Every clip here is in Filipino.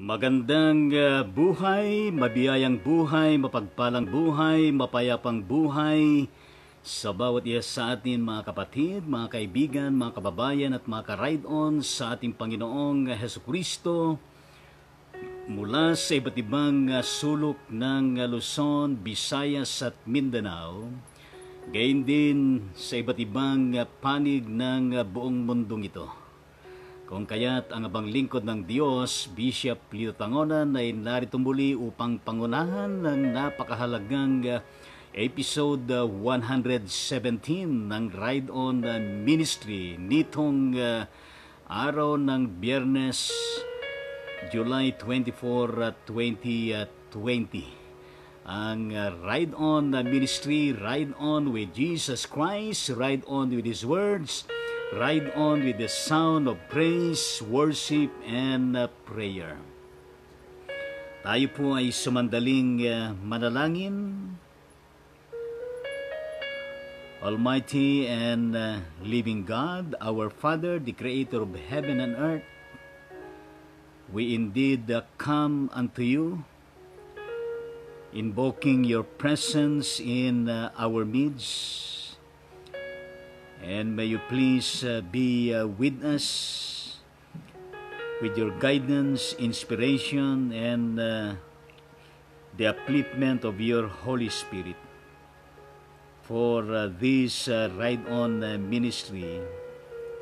Magandang buhay, mabiyayang buhay, mapagpalang buhay, mapayapang buhay sa bawat isa sa atin mga kapatid, mga kaibigan, mga kababayan at mga ka-ride-on sa ating Panginoong Hesukristo mula sa iba't ibang sulok ng Luzon, Visayas at Mindanao, gayon din sa iba't ibang panig ng buong mundong ito. Kung kaya't ang abang lingkod ng Diyos, Bishop Lito Tangonan ay narito muli upang pangunahan ng napakahalagang episode 117 ng Ride On Ministry nitong araw ng Biyernes, July 24, 2020. Ang Ride On Ministry, Ride On with Jesus Christ, Ride On with His Words, Ride on with the sound of praise, worship, and prayer. Tayo po ay sumandaling manalangin. Almighty and living God, our Father, the Creator of heaven and earth, we indeed come unto you, invoking your presence in our midst. And may you please be with us with your guidance, inspiration, and the upliftment of your Holy Spirit for this Ride On ministry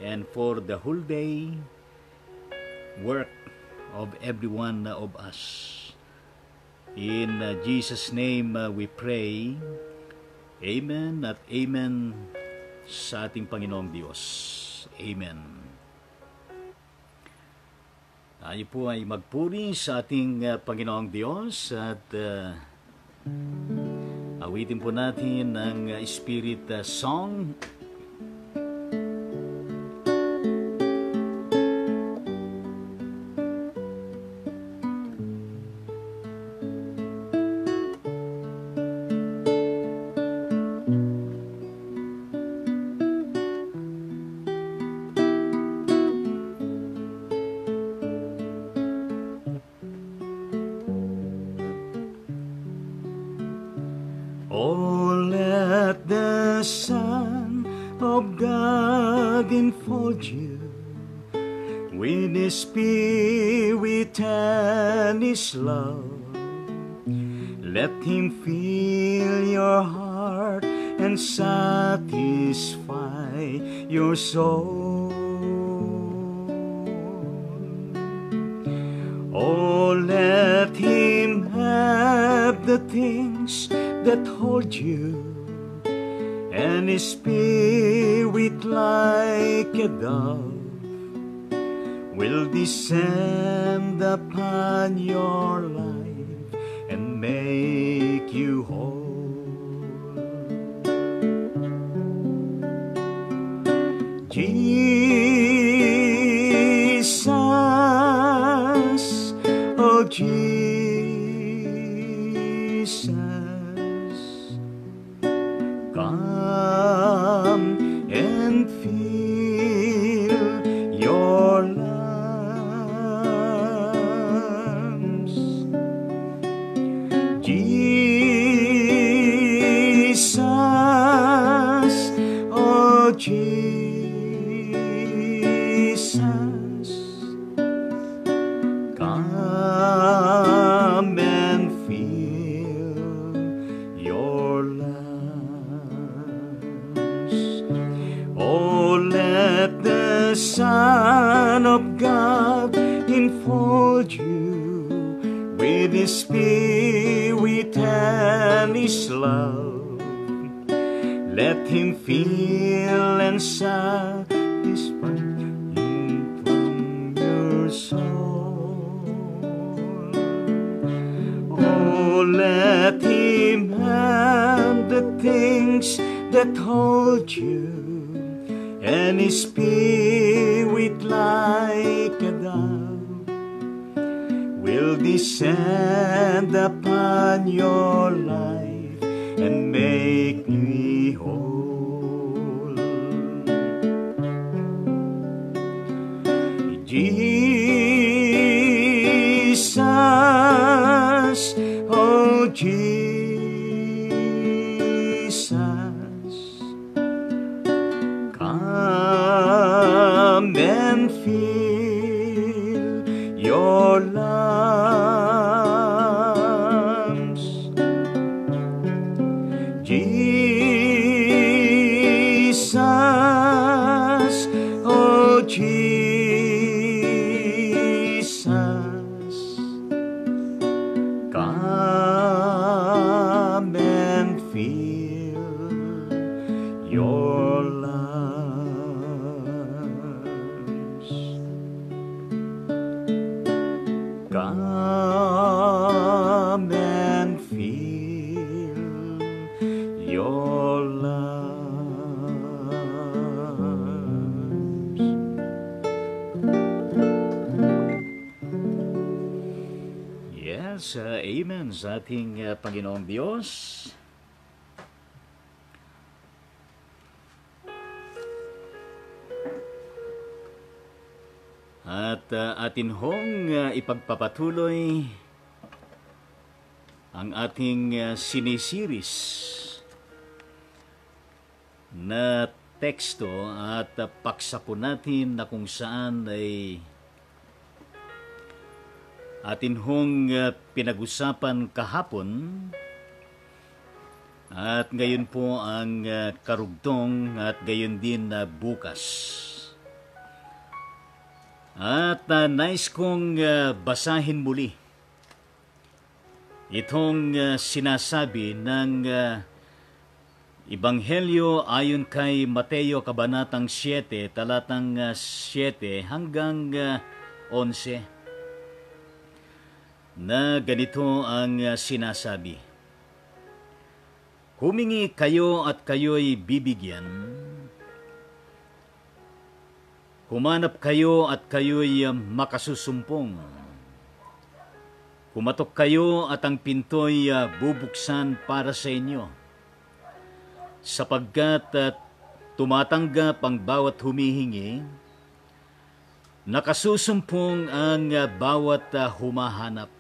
and for the whole day work of every one of us. In Jesus' name we pray. Amen at amen sa ating Panginoong Diyos. Amen. Tayo po ay magpuri sa ating Panginoong Diyos at awitin po natin ang Spirit song. Oh, let the Son of God enfold you with His Spirit and His love. Let Him fill your heart and satisfy your soul. Oh, let Him have the things that hold you, and His Spirit like a dove will descend upon your life and make you whole. Jesus, oh Jesus, come and fill your lungs. Jesus, oh Jesus, come and fill your lungs. Oh, let the Son of God enfold you with His Spirit and His love. Let Him fill and satisfy you from your soul. Oh, let Him have the things that hold you, and His Spirit like a dove will descend upon your life and make me whole. Jesus, oh Jesus, come and fill your lungs. Jesus, oh Jesus, come and fill your lungs. Come and fill your lungs. Yes, amen sa ating Panginoong Diyos. At atin hong ipagpapatuloy ang ating sinisiris na teksto at paksa po natin na kung saan ay atin hong pinag-usapan kahapon at ngayon po ang karugtong at gayon din bukas. At nais kong basahin muli itong sinasabi ng Ebanghelyo ayon kay Mateo Kabanatang 7, talatang 7 hanggang 11, na ganito ang sinasabi. Humingi kayo at kayo'y bibigyan. Humanap kayo at kayo'y makasusumpong. Kumatok kayo at ang pinto'y bubuksan para sa inyo. Sapagkat tumatanggap ang bawat humihingi, nakasusumpong ang bawat humahanap,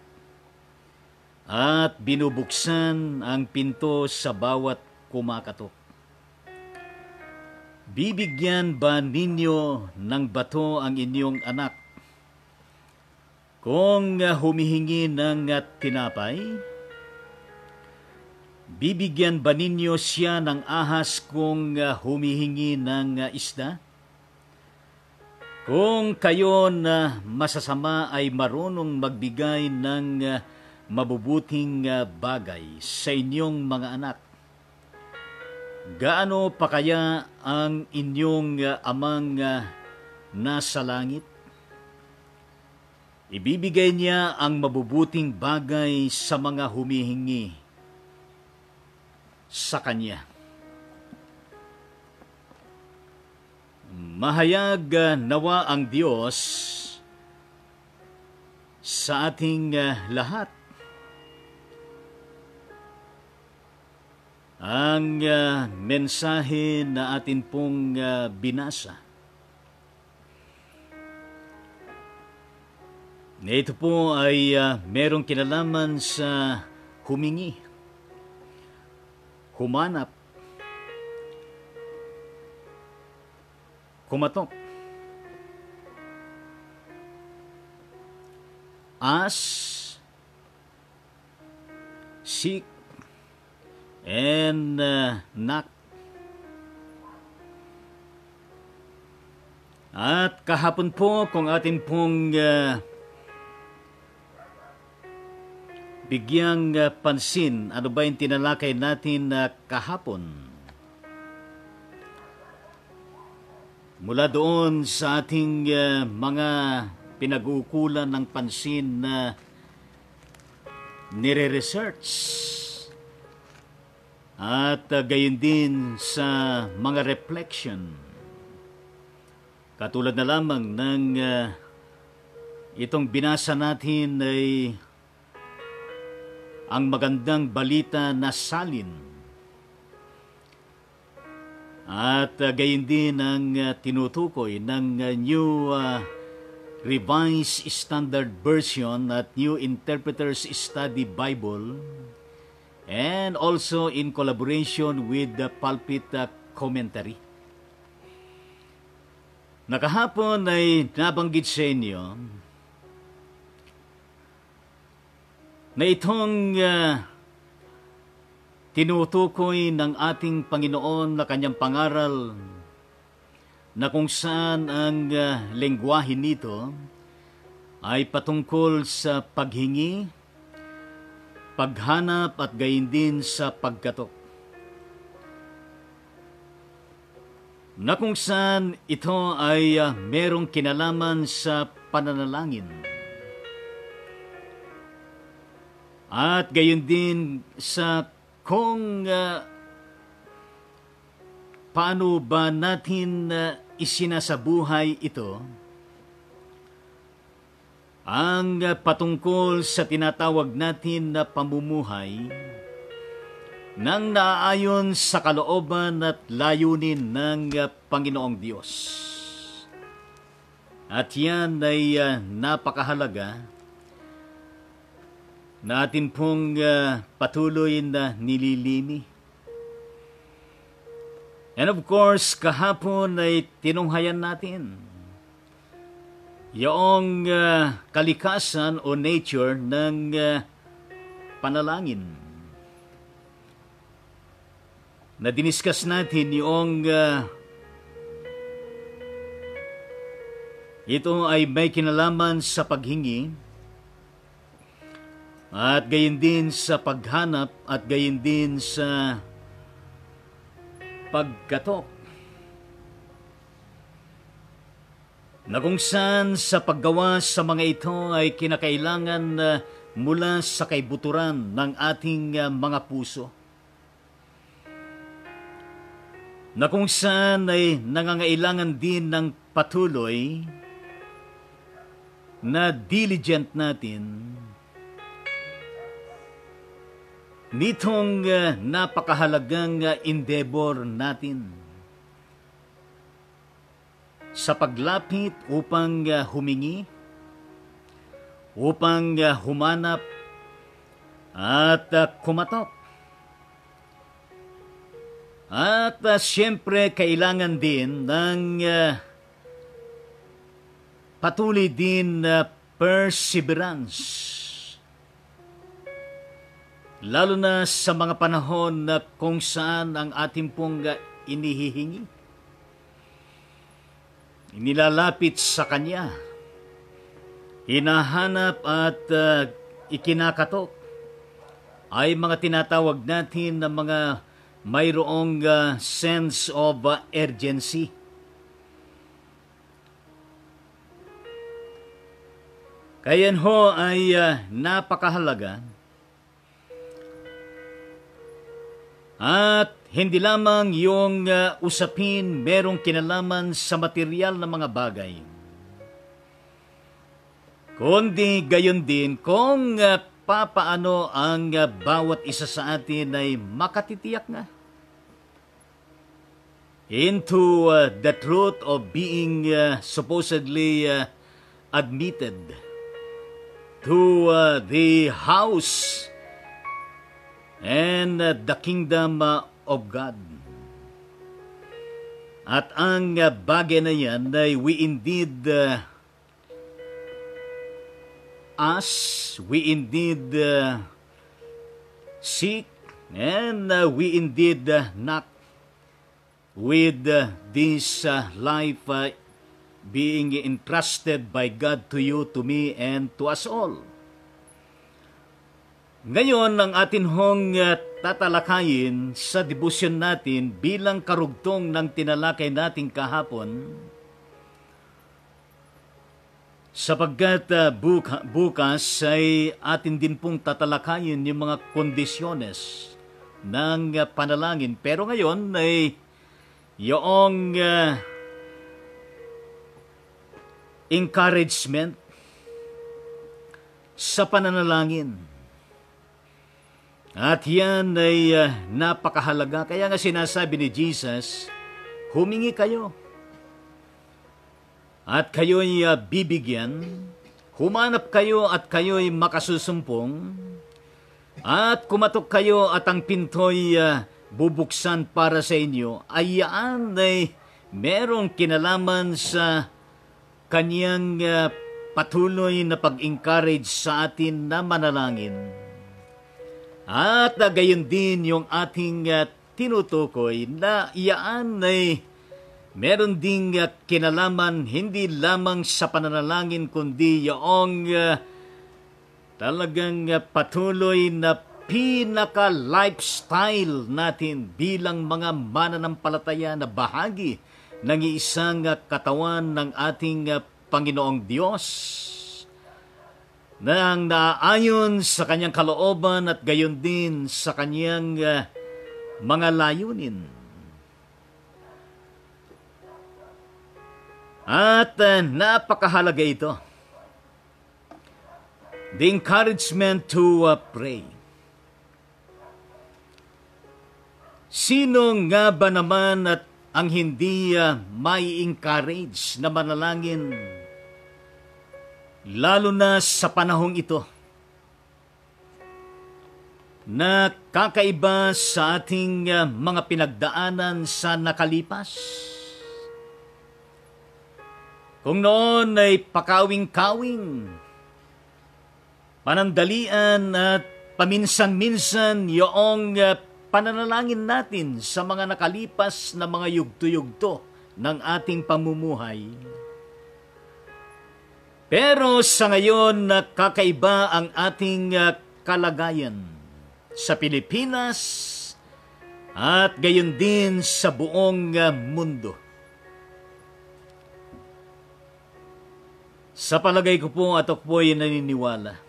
at binubuksan ang pinto sa bawat kumakatok. Bibigyan ba ninyo ng bato ang inyong anak kung humihingi ng tinapay? Bibigyan ba ninyo siya ng ahas kung humihingi ng isda? Kung kayo na masasama ay marunong magbigay ng mabubuting bagay sa inyong mga anak, gaano pa kaya ang inyong amang nasa langit? Ibibigay niya ang mabubuting bagay sa mga humihingi sa Kanya. Mahayag nawa ang Diyos sa ating lahat. Ang mensahe na atin pong binasa. Ito po ay merong kinalaman sa humingi, humanap, kumatok, ask, seek, and knock. At kahapon po kung atin pong bigyang pansin, ano ba yung tinalakay natin kahapon? Mula doon sa ating mga pinag-uukulan ng pansin na nire-research at gayon din sa mga reflection. Katulad na lamang ng itong binasa natin ay ang magandang balita na salin. At gayon din ang tinutukoy ng New Revised Standard Version at New Interpreter's Study Bible, and also in collaboration with the Pulpit Commentary. Nakahapon ay nabanggit sa inyo na itong tinutukoy ng ating Panginoon na kanyang pangaral na kung saan ang lengguwahe nito ay patungkol sa paghingi, paghanap at gayon din sa pagkatok. Na kung saan ito ay merong kinalaman sa pananalangin. At gayon din sa kung paano ba natin isinasabuhay ito, ang patungkol sa tinatawag natin na pamumuhay nang naaayon sa kalooban at layunin ng Panginoong Diyos. At yan ay napakahalaga na atin pong patuloy na nililini. And of course, kahapon ay tinunghayan natin yung kalikasan o nature ng panalangin. Na-diniscuss natin yung ito ay may kinalaman sa paghingi at gayon din sa paghanap at gayon din sa pagkatok. Na kung saan sa paggawa sa mga ito ay kinakailangan mula sa kaibuturan ng ating mga puso. Na kung saan ay nangangailangan din ng patuloy na diligent natin nitong napakahalagang endeavor natin sa paglapit upang humingi, upang humanap at kumatok. At siyempre kailangan din ng patuloy din na perseverance. Lalo na sa mga panahon na kung saan ang ating pong inihihingi, inilalapit sa Kanya, hinahanap at ikinakatok, ay mga tinatawag natin na mga mayroong sense of urgency. Kaya ho ay napakahalaga at hindi lamang yung usapin merong kinalaman sa material na mga bagay, kundi gayon din kung papaano ang bawat isa sa atin ay makatitiyak na into the truth of being supposedly admitted to the house and the kingdom of God. At ang bagay na yan ay we indeed we indeed seek and we indeed knock with this life being entrusted by God to you, to me, and to us all. Ngayon, ang atin hong tatalakayin sa debosyon natin bilang karugtong ng tinalakay natin kahapon, sapagkat bukas ay atin din pong tatalakayin yung mga kondisyones ng panalangin. Pero ngayon ay yung encouragement sa pananalangin. At yan ay napakahalaga. Kaya nga sinasabi ni Jesus, humingi kayo at kayo'y bibigyan, humanap kayo at kayo'y makasusumpong, at kumatok kayo at ang pinto'y bubuksan para sa inyo, ay yan ay merong kinalaman sa kanyang patuloy na pag-encourage sa atin na manalangin. At gayon din yung ating tinutukoy na iyaan ay meron ding kinalaman hindi lamang sa pananalangin kundi yung talagang patuloy na pinaka-lifestyle natin bilang mga mananampalataya na bahagi ng isang katawan ng ating Panginoong Diyos nang naayon sa kanyang kalooban at gayon din sa kanyang mga layunin. At napakahalaga ito. The encouragement to pray. Sino nga ba naman at ang hindi may encourage na manalangin, lalo na sa panahong ito, na kakaiba sa ating mga pinagdaanan sa nakalipas? Kung noon ay pakawing-kawing, panandalian at paminsan-minsan yung pananalangin natin sa mga nakalipas na mga yugto-yugto ng ating pamumuhay. Pero sa ngayon, kakaiba ang ating kalagayan sa Pilipinas at gayon din sa buong mundo. Sa palagay ko po at ako po'y naniniwala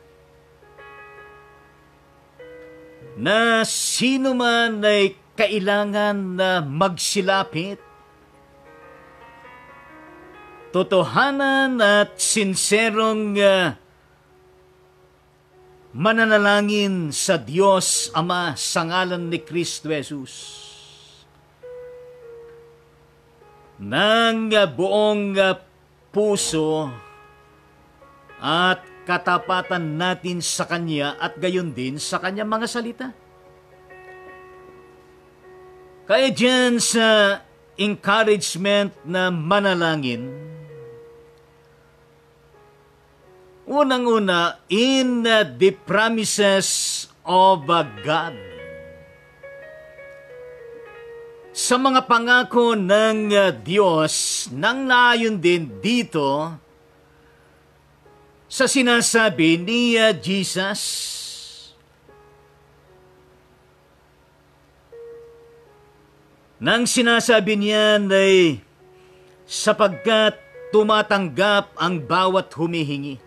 na sino man ay kailangan na magsilapit, totohanan at sinserong mananalangin sa Diyos Ama sa ngalan ni Kristo Jesus, ng buong puso at katapatan natin sa Kanya at gayon din sa Kanyang mga salita. Kaya dyan sa encouragement na manalangin, unang-una, in the promises of God. Sa mga pangako ng Diyos, nang naayon din dito sa sinasabi ni Jesus, nang sinasabi niya ay sapagkat tumatanggap ang bawat humihingi.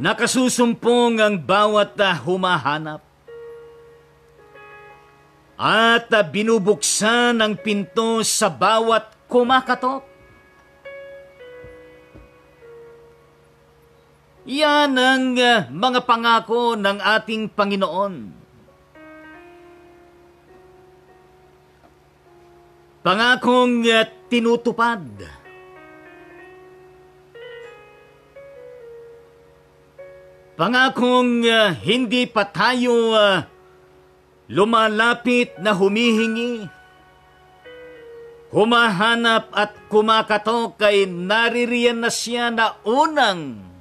Nakasusumpong ang bawat humahanap. At binubuksan ang pinto sa bawat kumakatok. Yan ang mga pangako ng ating Panginoon. Pangakong tinutupad. Pangakong hindi pa tayo lumalapit na humihingi, humahanap at kumakatok ay naririyan na siya na unang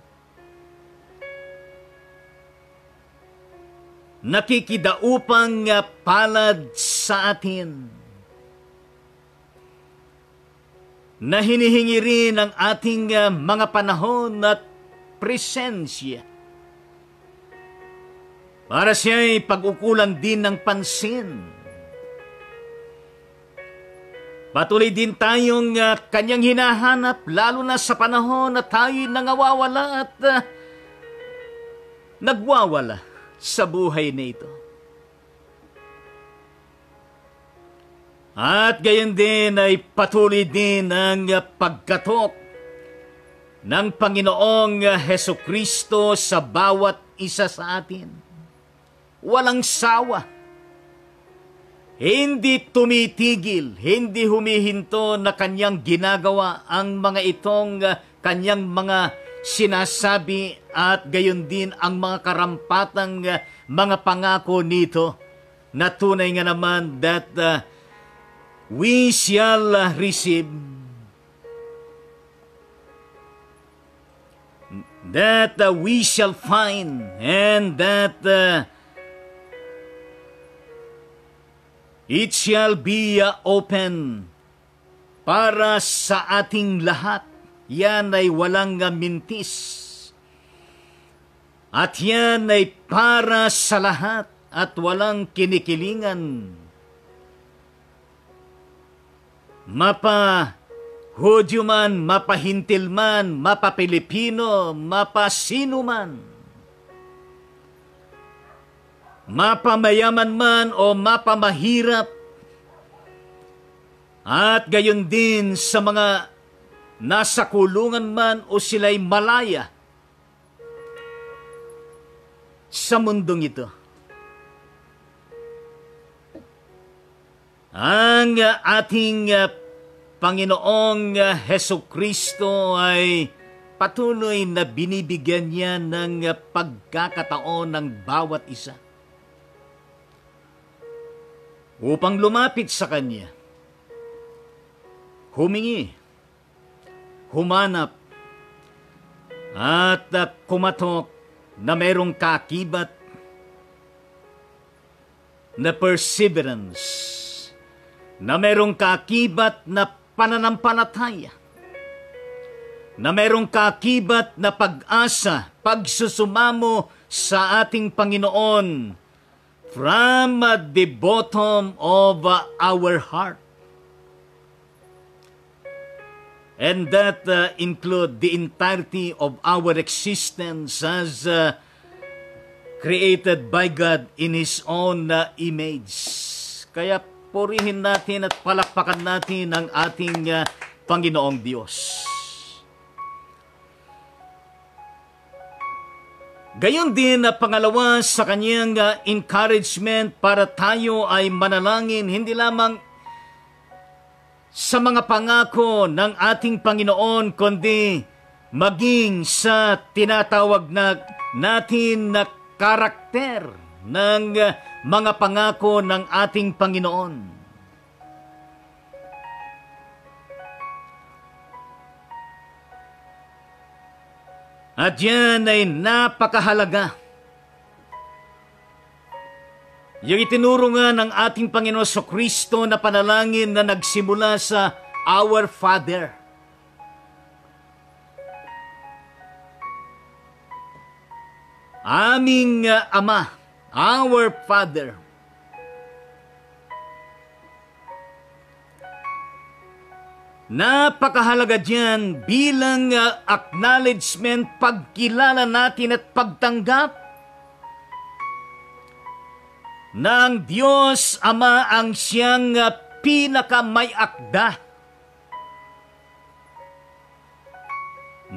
nakikidaupang palad sa atin, na hinihingi rin ang ating mga panahon at presensya para siya'y pag-ukulan din ng pansin. Patuloy din tayong kanyang hinahanap, lalo na sa panahon na tayo'y nangawawala at nagwawala sa buhay na ito. At gayon din ay patuloy din ang pagkatok ng Panginoong Hesukristo sa bawat isa sa atin. Walang sawa. hindi tumitigil, hindi humihinto na kanyang ginagawa ang mga itong kanyang mga sinasabi at gayon din ang mga karampatang mga pangako nito na tunay nga naman that we shall receive, that we shall find, and that it shall be open para sa ating lahat. Yan ay walang mintis. At yan ay para sa lahat at walang kinikilingan. Mapa Hudyo man, mapahintil man, mapa-Pilipino, mapa-sino man. Mapamayaman man o mapamahirap. At gayon din sa mga nasa kulungan man o sila'y malaya sa mundong ito. Ang ating Panginoong Hesukristo ay patuloy na binibigyan niya ng pagkakataon ng bawat isa upang lumapit sa Kanya, humingi, humanap, at kumatok na mayroong kaakibat na perseverance, na mayroong kaakibat na pananampalataya, na mayroong kaakibat na pag-asa, pagsusumamo sa ating Panginoon from the bottom of our heart. And that include the entirety of our existence as created by God in His own image. Kaya purihin natin at palakpakan natin ang ating Panginoong Diyos. Gayon din na pangalawa sa kanyang encouragement para tayo ay manalangin hindi lamang sa mga pangako ng ating Panginoon, kundi maging sa tinatawag na natin na karakter ng mga pangako ng ating Panginoon. At yan ay napakahalaga. Yung itinuro nga ng ating Panginoon Kristo na panalangin na nagsimula sa Our Father. Aming Ama, Our Father. Napakahalaga diyan bilang acknowledgement, pagkilala natin at pagtanggap na ang Diyos Ama ang siyang pinakamayakda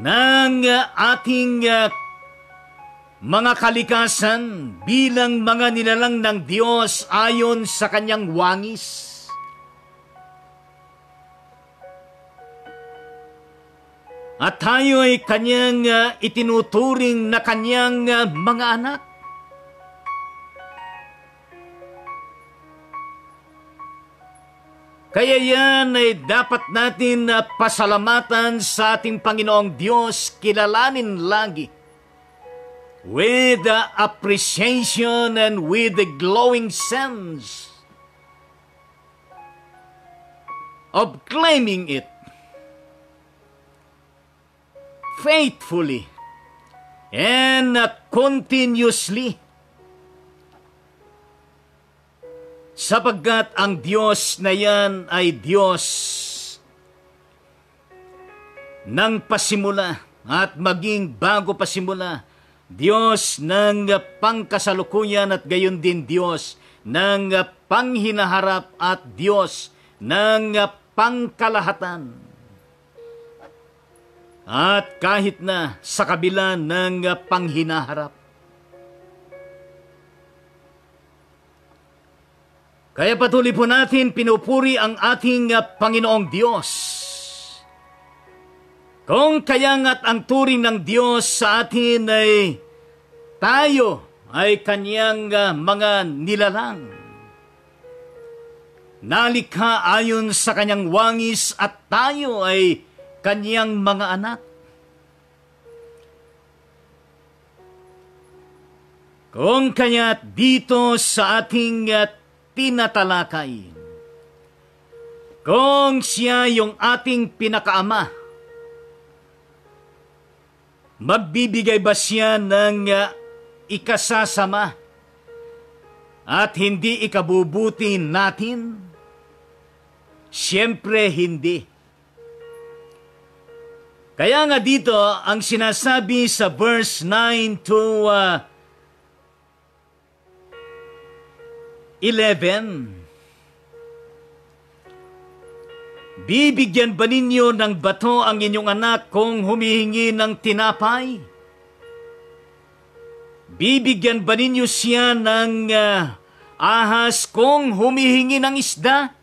ng ating mga kalikasan bilang mga nilalang ng Diyos ayon sa kanyang wangis. At tayo ay kanyang itinuturing na kanyang mga anak. Kaya yan ay dapat natin pasalamatan sa ating Panginoong Diyos, kilalanin lagi with appreciation and with the glowing sense of claiming it faithfully and continuously, sapagkat ang Diyos na yan ay Diyos ng pasimula at maging bago pasimula, Diyos ng pangkasalukuyan at gayon din Diyos ng panghinaharap at Diyos ng pangkalahatan. At kahit na sa kabila ng panghinaharap, Kaya patuloy po natin pinupuri ang ating Panginoong Diyos. Kung kaya nga't ang turing ng Diyos sa atin ay tayo ay Kanyang mga nilalang. Nalikha ayon sa Kanyang wangis at tayo ay Kanyang mga anak. Kung kaya't dito sa ating tinatalakay, kung siya yung ating pinakaama, magbibigay ba siya ng ikasasama at hindi ikabubuti natin? Siyempre hindi. Kaya nga dito ang sinasabi sa verse 9 to 11, bibigyan ba ninyo ng bato ang inyong anak kung humihingi ng tinapay? Bibigyan ba ninyo siya ng ahas kung humihingi ng isda?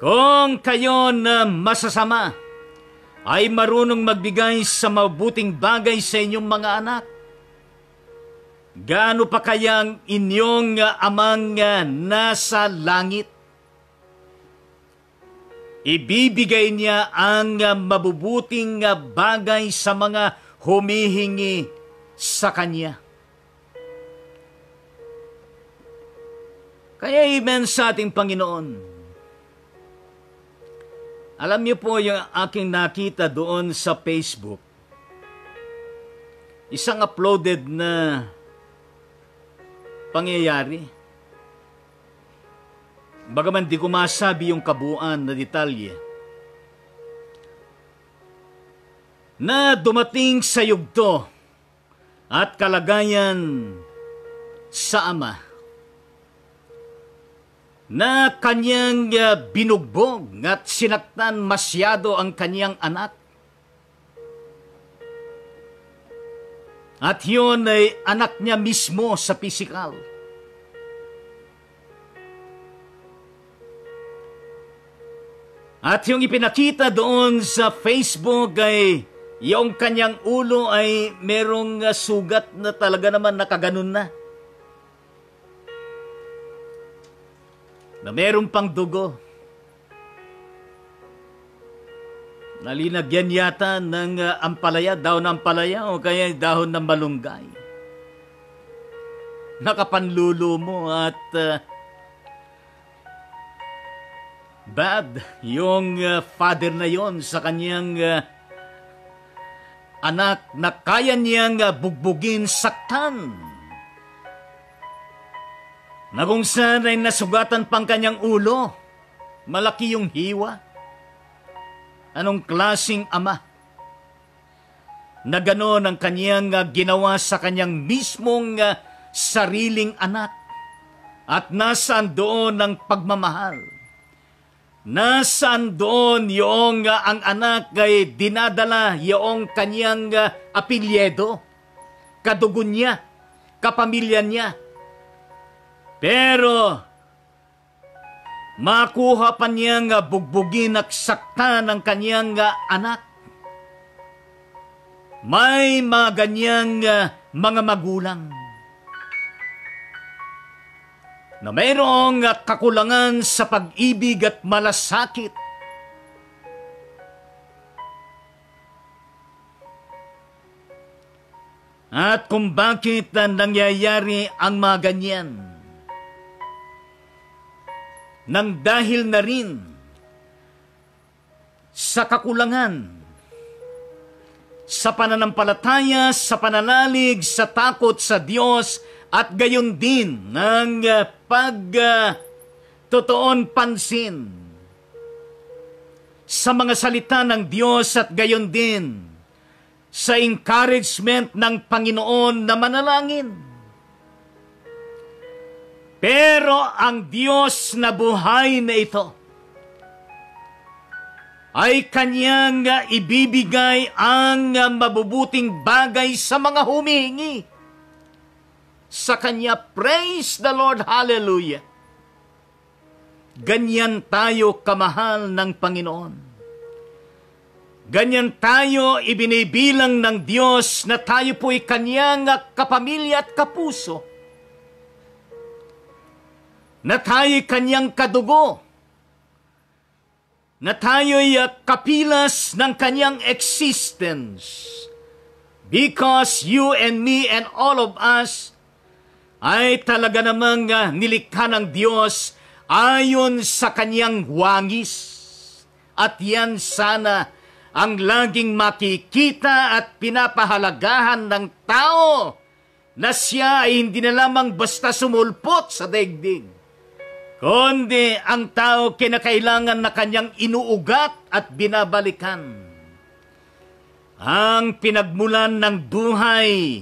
Kung kayo na masasama ay marunong magbigay sa mabuting bagay sa inyong mga anak, gaano pa kayang inyong amang nasa langit? Ibibigay niya ang mabubuting bagay sa mga humihingi sa Kanya. Kaya amen sa ating Panginoon. Alam niyo po yung aking nakita doon sa Facebook. Isang uploaded na pangyayari. Bagaman di ko masabi yung kabuuan na detalye. Na dumating sa yugto at kalagayan sa ama na kanyang binugbog at sinaktan masyado ang kanyang anak. At yun ay anak niya mismo sa pisikal. At yung ipinakita doon sa Facebook ay yung kanyang ulo ay merong sugat na talaga naman nakaganon na. Na merong pang dugo. Nalinagyan yata ng ampalaya, dahon ng ampalaya o kaya dahon ng malunggay. Nakapanlulo mo at bad yung father na yon sa kanyang anak na kaya niyang bugbugin, saktan. Na kung saan ay nasugatan pang kanyang ulo, malaki yung hiwa. Anong klaseng ama na gano'n ang kanyang ginawa sa kanyang mismong sariling anak? At nasaan doon ang pagmamahal? Nasaan doon yung ang anak ay dinadala yung kanyang apelyedo, kadugo niya, kapamilya niya? Pero makuha pa niyang bugbugin at saktan ng kanyang anak. May mga ganyang mga magulang na mayroong kakulangan sa pag-ibig at malasakit. At kung bakit nangyayari ang mga ganyan, nang dahil na rin sa kakulangan, sa pananampalataya, sa pananalig, sa takot sa Diyos, at gayon din ng pagtutuon pansin sa mga salita ng Diyos at gayon din sa encouragement ng Panginoon na manalangin. Pero ang Diyos na buhay na ito ay Kanyang ibibigay ang mabubuting bagay sa mga humihingi sa Kanya. Praise the Lord, hallelujah. Ganyan tayo kamahal ng Panginoon. Ganyan tayo ibinibilang ng Diyos na tayo po'y Kanyang kapamilya at kapuso. Na tayo'y Kanyang kadugo. Na tayo'y kapilas ng Kanyang existence. Because you and me and all of us ay talaga namang nilikha ng Diyos ayon sa Kanyang wangis. At yan sana ang laging makikita at pinapahalagahan ng tao na siya ay hindi na lamang basta sumulpot sa daigdig, kundi ang tao kinakailangan na kanyang inuugat at binabalikan ang pinagmulan ng buhay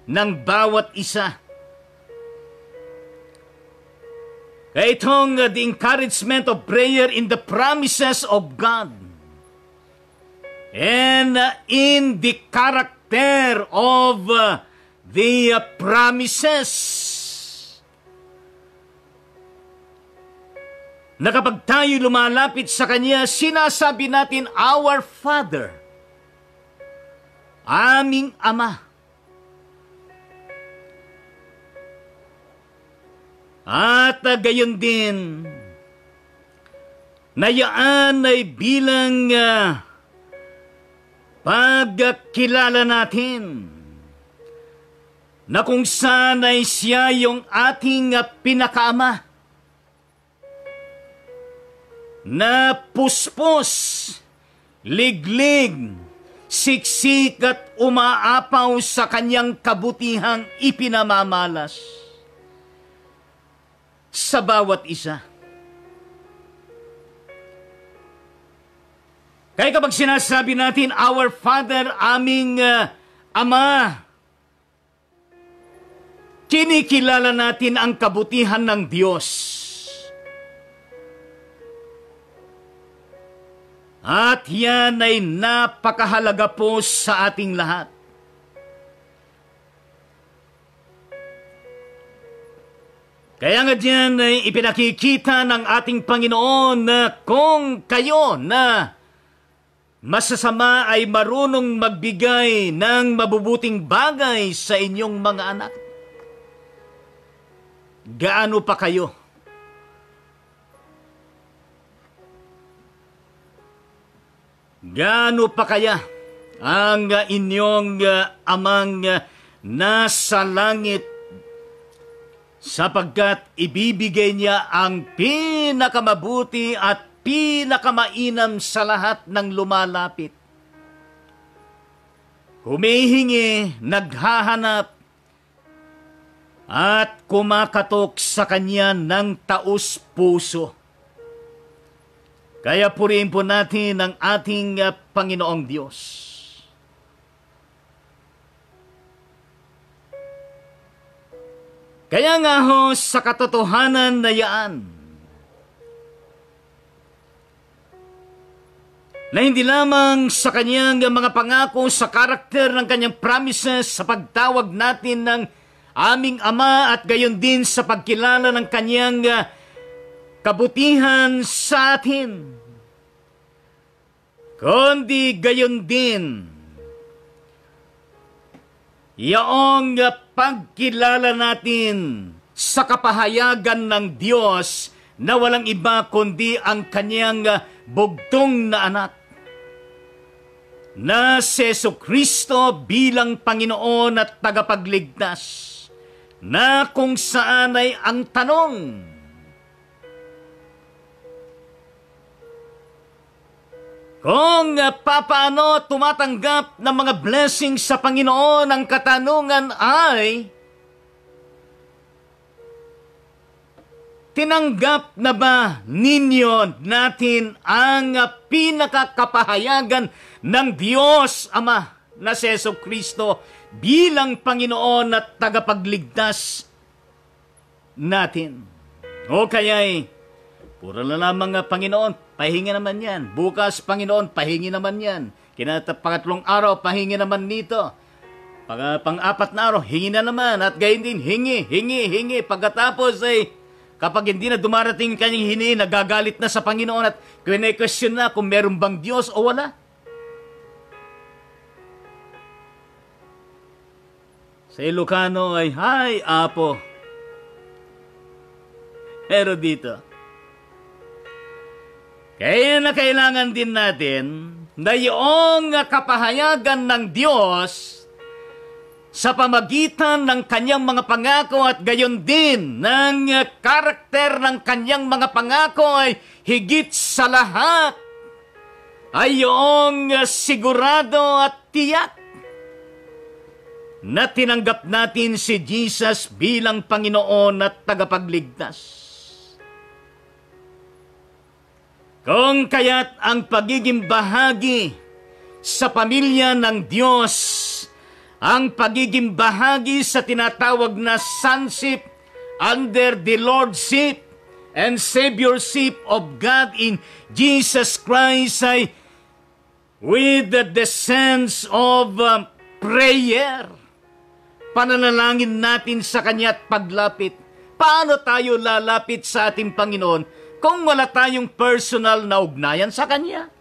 ng bawat isa. Kaya itong the encouragement of prayer in the promises of God and in the character of the promises. Na kapag tayo lumalapit sa Kanya, sinasabi natin, Our Father, aming Ama. At gayon din, na yaan ay bilang pagkilala natin na kung saan ay siya yung ating pinakaama na puspos, liglig, siksik at umaapaw sa kanyang kabutihang ipinamamalas sa bawat isa. Kaya kapag sinasabi natin, Our Father, aming Ama, kinikilala natin ang kabutihan ng Diyos. At yan ay napakahalaga po sa ating lahat. Kaya nga diyan ay ipinakikita ng ating Panginoon na kung kayo na masasama ay marunong magbigay ng mabubuting bagay sa inyong mga anak, gaano pa kayo? Gaano pa kaya ang inyong amang nasa langit, sapagkat ibibigay niya ang pinakamabuti at pinakamainam sa lahat ng lumalapit. Humihingi, naghahanap, at kumakatok sa Kanya ng taos puso. Kaya purihin po natin ang ating Panginoong Diyos. Kaya nga ho, sa katotohanan na yaan, na hindi lamang sa Kanyang mga pangako, sa karakter ng Kanyang promises, sa pagtawag natin ng aming Ama at gayon din sa pagkilala ng Kanyang kabutihan sa atin, kundi gayon din yaong pagkilala natin sa kapahayagan ng Diyos na walang iba kundi ang Kanyang bugtong na anak, na si Jesucristo bilang Panginoon at tagapagligtas, na kung saan ay ang tanong, kung papaano tumatanggap ng mga blessings sa Panginoon, ang katanungan ay, tinanggap na ba ninyo natin ang pinakakapahayagan ng Diyos Ama na si Jesucristo bilang Panginoon at tagapagligtas natin? O kaya'y, puro na lamang Panginoon, pahingi naman yan. Bukas, Panginoon, pahingi naman yan. Pangatlong araw, pahingi naman nito. Pang-apat na araw, hingi na naman. At gayon din, hingi. Pagkatapos ay, kapag hindi na dumarating yung kanyang hini, nagagalit na sa Panginoon at question na kung meron bang Diyos o wala. Sa Ilocano ay, "Hay, Apo." Pero dito, kaya na kailangan din natin na yung kapahayagan ng Diyos sa pamagitan ng kanyang mga pangako at gayon din ng karakter ng kanyang mga pangako ay higit sa lahat ay yung sigurado at tiyak na tinanggap natin si Jesus bilang Panginoon at tagapagligtas. Kung kaya't ang pagiging bahagi sa pamilya ng Diyos, ang pagiging bahagi sa tinatawag na sonship under the Lordship and Saviorship of God in Jesus Christ ay with the sense of prayer. Pananalangin natin sa Kanya at paglapit. Paano tayo lalapit sa ating Panginoon kung wala tayong personal na ugnayan sa Kanya?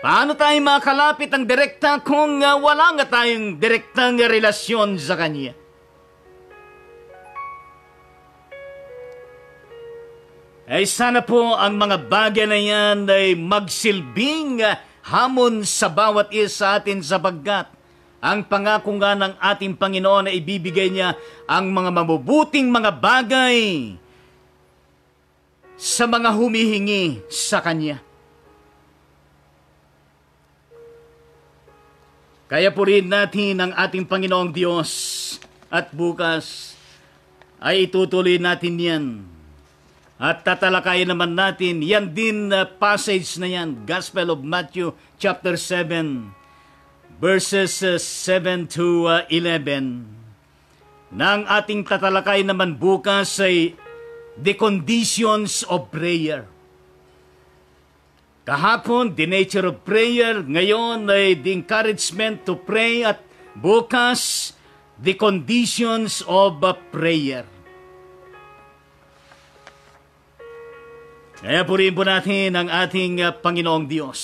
Paano tayo makalapit ang direkta kung wala nga tayong direktang relasyon sa Kanya? Ay sana po ang mga bagay na yan ay magsilbing hamon sa bawat isa atin sapagkat ang pangako nga ng ating Panginoon na ibibigay niya ang mga mabubuting mga bagay sa mga humihingi sa Kanya. Kaya purihin natin ang ating Panginoong Diyos at bukas ay itutuloy natin yan. At tatalakayin naman natin, yan din passage na yan, Gospel of Matthew chapter 7, verses 7 to 11. Nang ating tatalakayin naman bukas ay the conditions of prayer. Kahapon, the nature of prayer. Ngayon ay the encouragement to pray. At bukas, the conditions of prayer. Kaya purihin po natin ang ating Panginoong Diyos.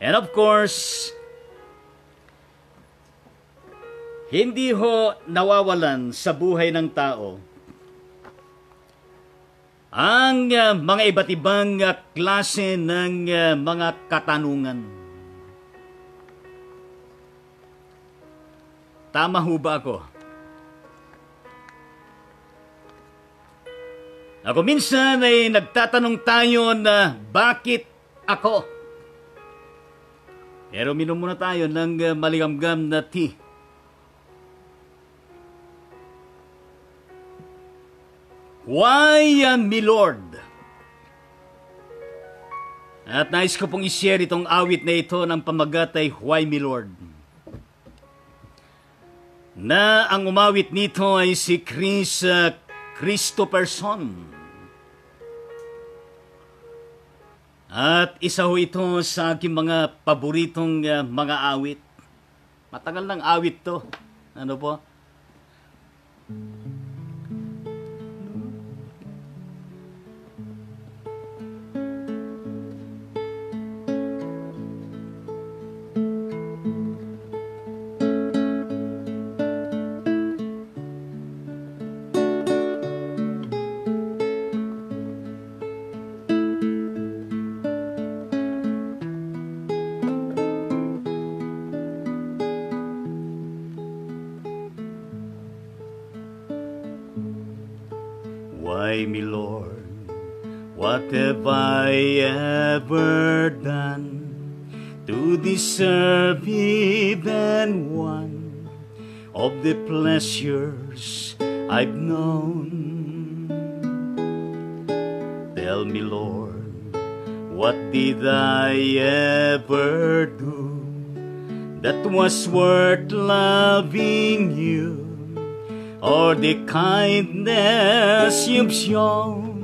And of course, hindi ho nawawalan sa buhay ng tao ang mga iba't ibang klase ng mga katanungan. Tama ho ba ako? Ako minsan ay nagtatanong tayo na bakit ako? Pero minom muna tayo ng maligamgam na tea. Why, me Lord? At nais ko pong i-share itong awit na ito ng pamagat ay Why, me Lord? Na ang umawit nito ay si Chris Christopherson. At isa ho ito sa aking mga paboritong mga awit. Matagal ng awit to. Ano po? Why, me Lord, what have I ever done to deserve even one of the pleasures I've known? Tell me, Lord, what did I ever do that was worth loving you? Or the kindness you've shown?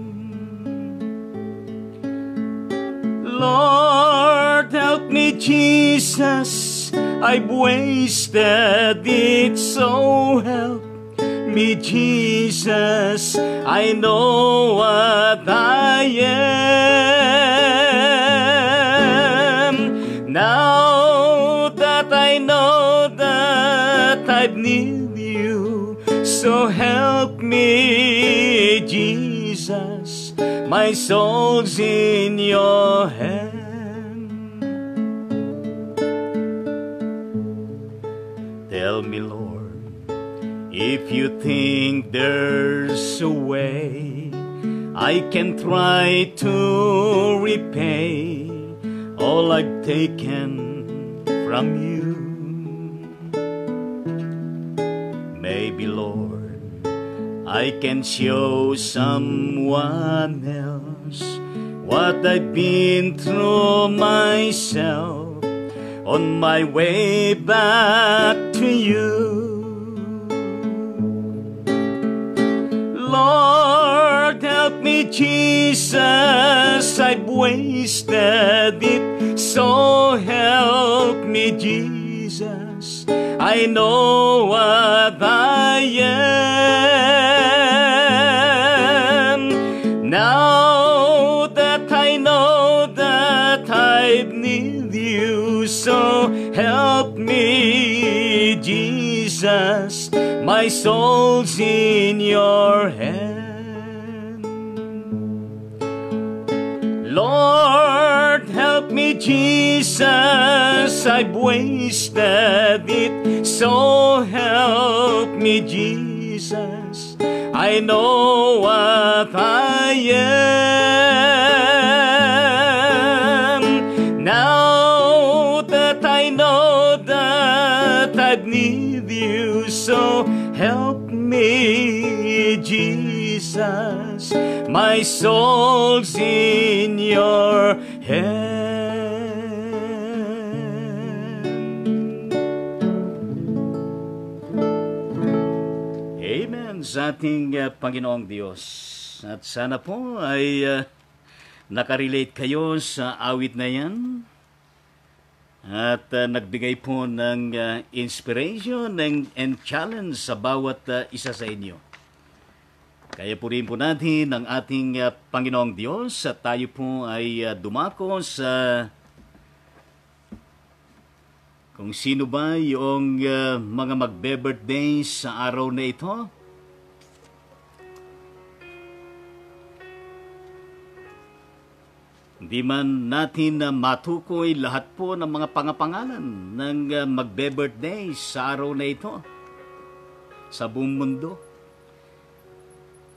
Lord, help me, Jesus, I've wasted it, so help me, Jesus, I know what I am. Now that I know that I need you, so help me, Jesus, my soul's in your hand. Tell me, Lord, if you think there's a way I can try to repay all I've taken from you. Maybe, Lord, I can show someone else what I've been through myself on my way back to you. Lord, help me, Jesus, I've wasted it, so help me, Jesus, I know what I am. Now that I know that I need you, so help me, Jesus, my soul's in your hand. Lord, help me, Jesus, I've wasted it, so help me, Jesus, I know what I am. Now that I know that I need you, so help me, Jesus, my soul's in your hand. Amen sa ating Panginoong Diyos. At sana po ay nakarelate kayo sa awit na yan. At nagbigay po ng inspiration and challenge sa bawat isa sa inyo. Kaya po rin po natin ang ating Panginoong Diyos at tayo po ay dumako sa kung sino ba yung mga magbe-birthday sa araw na ito. Hindi man natin matukoy lahat po ng mga pangapangalan ng magbe-birthday sa araw na ito sa buong mundo.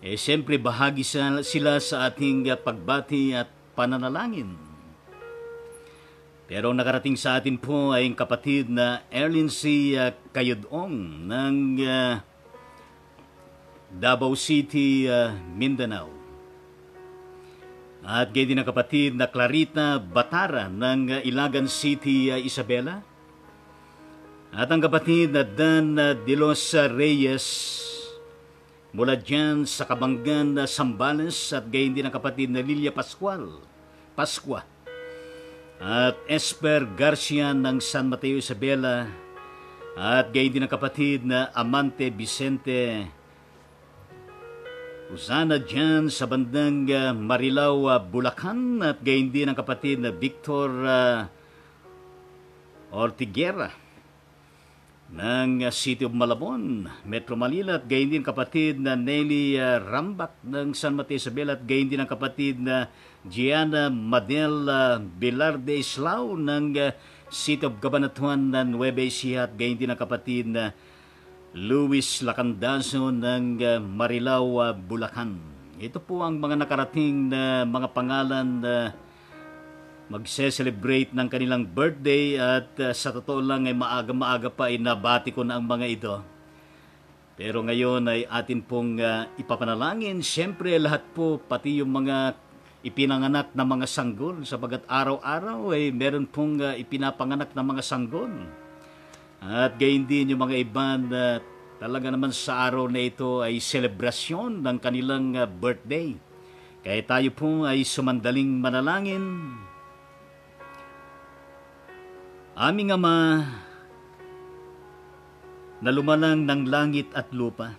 Siyempre bahagi sila sa ating pagbati at pananalangin. Pero nakarating sa atin po ay ang kapatid na Erlin C. Kayudong ng Davao City, Mindanao. At gayon din ang kapatid na Clarita Batara ng Ilagan City, Isabela. At ang kapatid na Dan de los Reyes mula dyan sa Kabanggan, Sambales. At gayon din ang kapatid na Lilia Pascua. At Esper Garcia ng San Mateo, Isabela. At gayon din ang kapatid na Amante Vicente Usana dyan sa bandang Marilao, Bulacan. At gayon din ang kapatid na Victor Ortiguera ng City of Malabon, Metro Manila. At gayon din kapatid na Nelly Rambak ng San Mateo, Isabela. At gayon din ang kapatid na Gianna Madel Bilarde Islao ng City of Cabanatuan ng Nueva Ecija. At gayon din ang kapatid na Luis Lacandazo ng Marilao, Bulacan. Ito po ang mga nakarating na mga pangalan na magse-celebrate ng kanilang birthday at sa totoo lang ay maaga-maaga pa ay nabati ko na ang mga ito. Pero ngayon ay atin pong ipapanalangin. Siyempre lahat po, pati yung mga ipinanganak na mga sanggol, sapagat araw-araw ay meron pong ipinapanganak na mga sanggol. At gayon din yung mga iba na talaga naman sa araw na ito ay selebrasyon ng kanilang birthday. Kaya tayo po ay sumandaling manalangin. Aming Ama, na lumalang ng langit at lupa,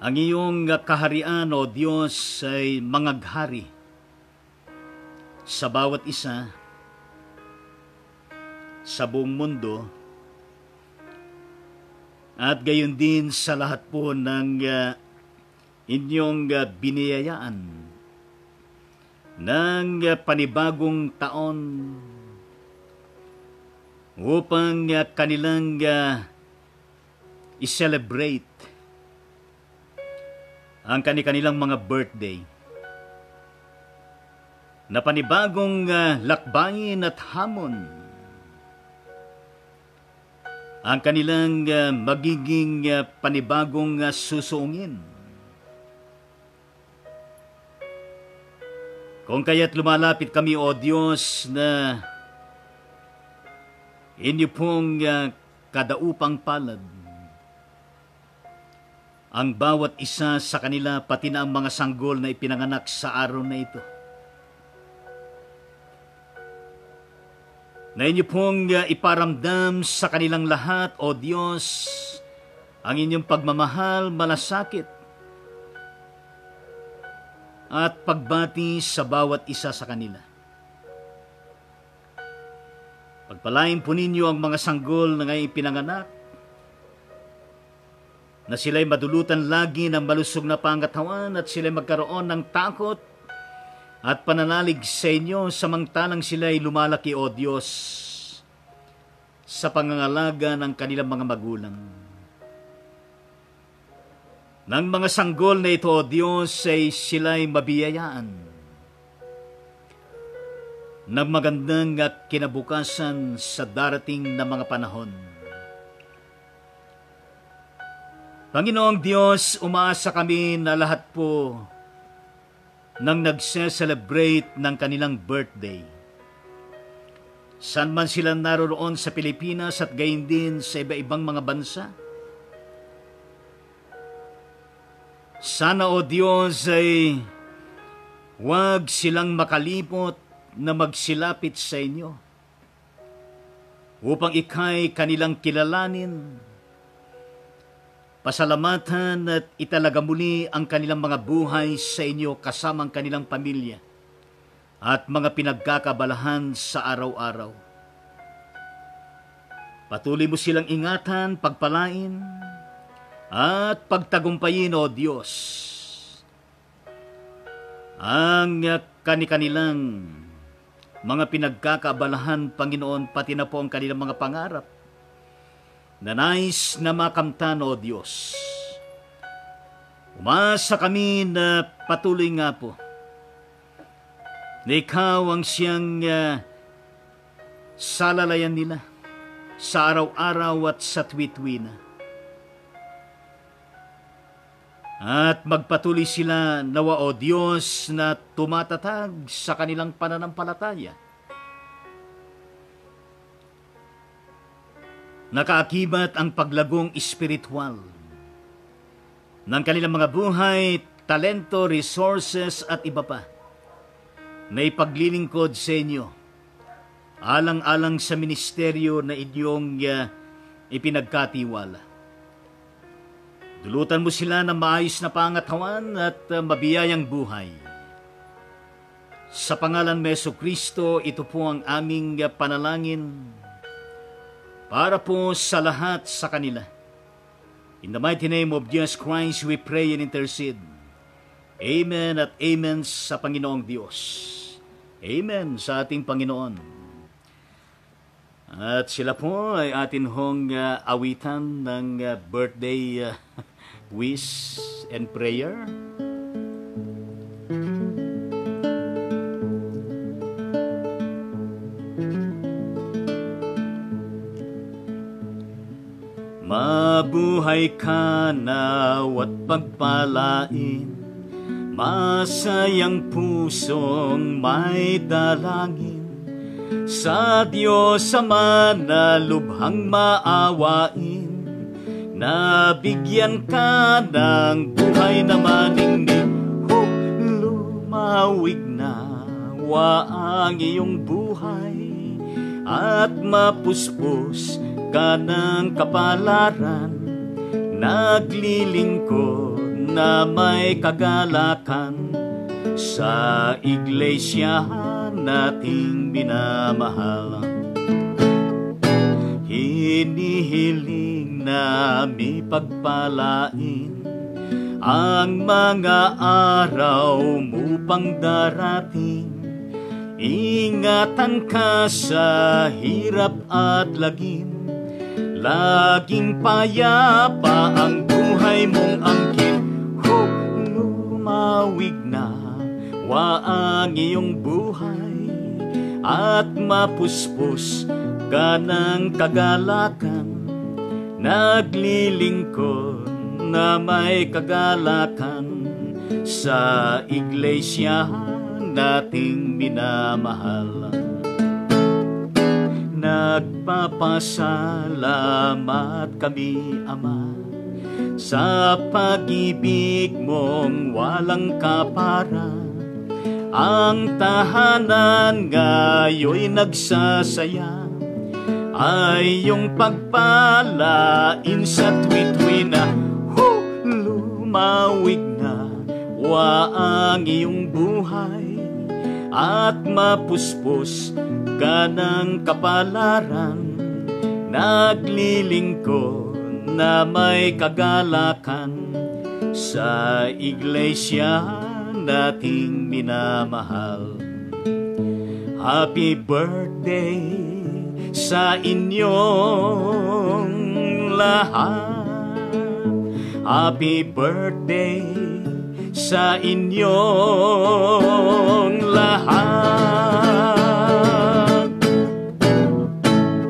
ang iyong kaharian, O Diyos, ay mangaghari sa bawat isa sa buong mundo at gayon din sa lahat po ng inyong biniyayaan ng panibagong taon upang kanilang i-celebrate ang kanilang mga birthday na panibagong lakbayin at hamon ang kanilang magiging panibagong susuungin. Kung kaya't lumalapit kami, O Diyos, na inyo pong kadaupang palad ang bawat isa sa kanila, pati na ang mga sanggol na ipinanganak sa araw na ito. Na inyo pong iparamdam sa kanilang lahat, O Diyos, ang inyong pagmamahal, malasakit, at pagbati sa bawat isa sa kanila. Pagpalain po ninyo ang mga sanggol na ngayon pinanganak, na sila'y madulutan lagi ng malusog na pangatawan at sila'y magkaroon ng takot at pananalig sa inyo samantalang sila'y lumalaki, O Diyos, sa pangangalaga ng kanilang mga magulang. Nang mga sanggol na ito, O Diyos, ay sila'y mabiyayaan ng magandang kinabukasan sa darating na mga panahon. Panginoong Diyos, umaasa kami na lahat po nang nagse-celebrate ng kanilang birthday, saan man sila naroon sa Pilipinas at gayon din sa iba-ibang mga bansa, sana, O Diyos, ay huwag silang makalipot na magsilapit sa inyo upang ika'y kanilang kilalanin, pasalamatan at italaga muli ang kanilang mga buhay sa inyo kasama ang kanilang pamilya at mga pinagkakabalahan sa araw-araw. Patuloy mo silang ingatan, pagpalain, at pagtagumpayin, O Diyos, ang kanilang mga pinagkakabalahan, Panginoon, pati na po ang kanilang mga pangarap na nais na makamtan, O Diyos. Umasa kami na patuloy nga po na ikaw ang siyang salalayan nila sa araw-araw at sa tuwi-tuwi na. At magpatuloy sila nawa, O Diyos, na tumatatag sa kanilang pananampalataya. Nakaakibat ang paglagong espiritual ng kanilang mga buhay, talento, resources at iba pa na ipaglilingkod sa inyo, alang-alang sa ministeryo na inyong ipinagkatiwala. Dulutan mo sila ng maayos na pangatawan at mabiyayang buhay. Sa pangalan ni Jesucristo, ito po ang aming panalangin para po sa lahat sa kanila. In the mighty name of Jesus Christ, we pray and intercede. Amen at amen sa Panginoong Diyos. Amen sa ating Panginoon. At sila po ay atin hong awitan ng birthday wish and prayer. Mabuhay ka nawat pagpalain, masayang pusong may dalangin, sa Diyos Ama na lubhang maawain, nabigyan ka ng buhay na maningning. Lumawig na wa ang iyong buhay at mapuspos ka ng kapalaran. Naglilingkod na may kagalakan sa iglesia nating minamahal. Hinihiling namin pagpalain ang mga araw mo pang darating. Ingatan ka sa hirap at lagim, laging payapa ang buhay mong angkin. Lumawig na wa ang iyong buhay at mapuspos ka ng kagalakan. Naglilingkod na may kagalakan sa iglesia nating minamahal. Nagpapasalamat kami, Ama, sa pag-ibig mong walang kapara. Ang tahanan ngayon'y nagsasaya, ay iyong pagpalain sa tuwi-tuwi na. Lumawig na wa ang iyong buhay at mapuspos ka ng kapalaran. Naglilingkod na may kagalakan sa iglesia nating minamahal. Happy birthday sa inyong lahat. Happy birthday sa inyong lahat.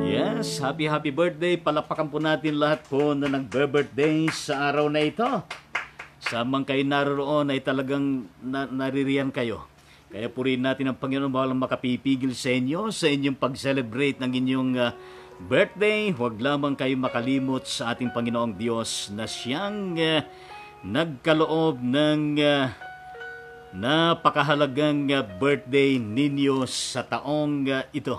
Yes, happy birthday. Palapakan po natin lahat po na nagbe-birthday sa araw na ito. Sa mga kayo naroon ay talagang naririyan kayo. Kaya purihin natin ang Panginoon, walang makapipigil sa inyo, sa inyong pag-celebrate ng inyong birthday. Huwag lamang kayo makalimot sa ating Panginoong Diyos na siyang nagkaloob ng napakahalagang birthday ninyo sa taong ito.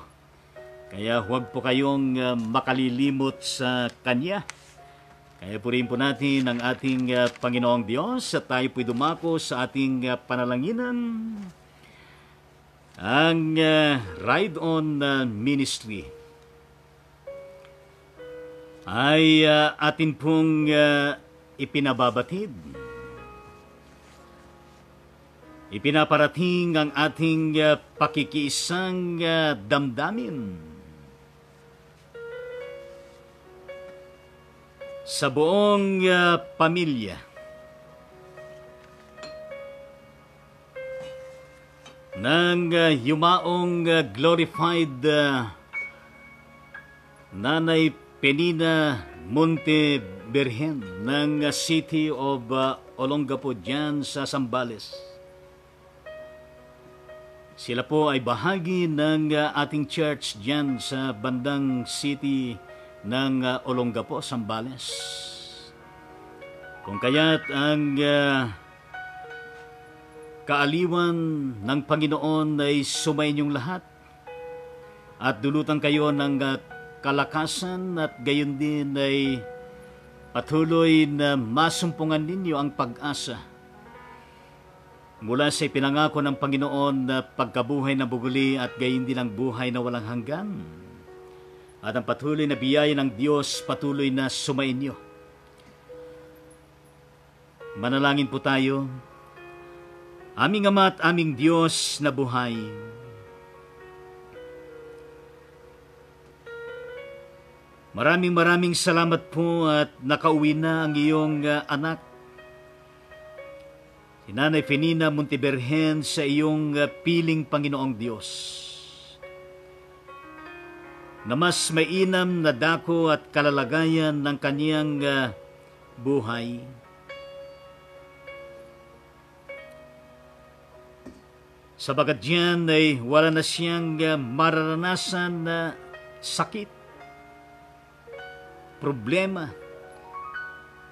Kaya huwag po kayong makalilimot sa Kanya. Kaya purihin po natin ang ating Panginoong Diyos at tayo po'y dumako sa ating panalanginan. Ang Ride On Ministry ay atin pong ipinababatid. Ipinaparating ang ating pakikiisang damdamin sa buong pamilya. Ng yumaong glorified Nanay Penina Monteberhen ng City of Olongapo dyan sa Zambales. Sila po ay bahagi ng ating church dyan sa bandang city ng Olongapo, Zambales. Kung kaya't ang kaaliwan ng Panginoon ay sumainyong lahat at dulutan kayo ng kalakasan at gayon din ay patuloy na masumpungan ninyo ang pag-asa mula sa ipinangako ng Panginoon na pagkabuhay na buguli at gayon din ang buhay na walang hanggan. At ang patuloy na biyaya ng Diyos patuloy na sumainyo. Manalangin po tayo. Aming Ama at aming Diyos na buhay, maraming salamat po at nakauwi na ang iyong anak, si Nanay Penina Monteberhen, sa iyong piling Panginoong Diyos, na mas mainam na dako at kalalagayan ng kaniyang buhay. Sabagat diyan ay wala na siyang mararanasan na sakit, problema,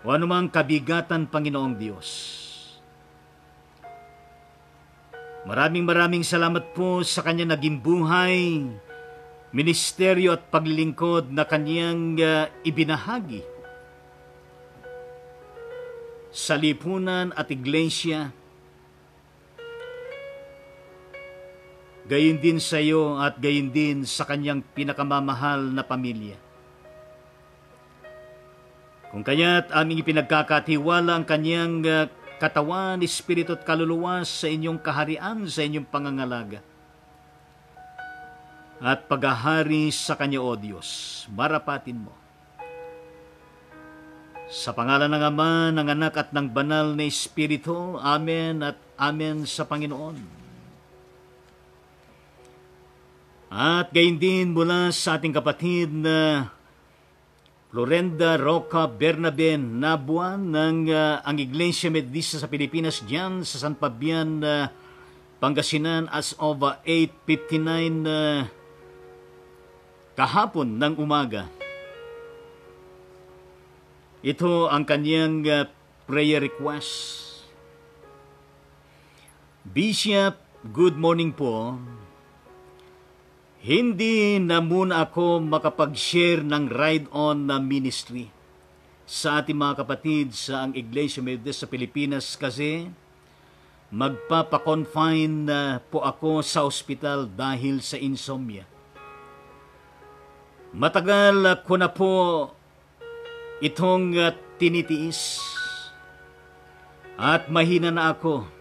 o anumang kabigatan, Panginoong Diyos. Maraming salamat po sa kanya naging buhay, ministeryo at paglilingkod na kanyang ibinahagi sa lipunan at iglesia. Gayon din sa iyo at gayon din sa kanyang pinakamamahal na pamilya. Kung kaya't aming ipinagkakatiwala ang kanyang katawan, espiritu at kaluluwa sa inyong kaharian, sa inyong pangangalaga. At paghahari sa kanya, O Diyos, marapatin mo. Sa pangalan ng Ama, ng Anak at ng Banal na Espiritu, Amen at Amen sa Panginoon. At gayon din mula sa ating kapatid na Florenda Roca Bernabe Nabua ng ang Iglesia Metodista sa Pilipinas diyan sa San Fabian, Pangasinan as of 8:59 kahapon ng umaga. Ito ang kanyang prayer request. Bishop, good morning po. Hindi na muna ako makapag-share ng ride-on na ministry sa ating mga kapatid sa ang Iglesia Metodista sa Pilipinas kasi magpapakonfine po ako sa ospital dahil sa insomnia. Matagal ko na po itong tinitiis at mahina na ako.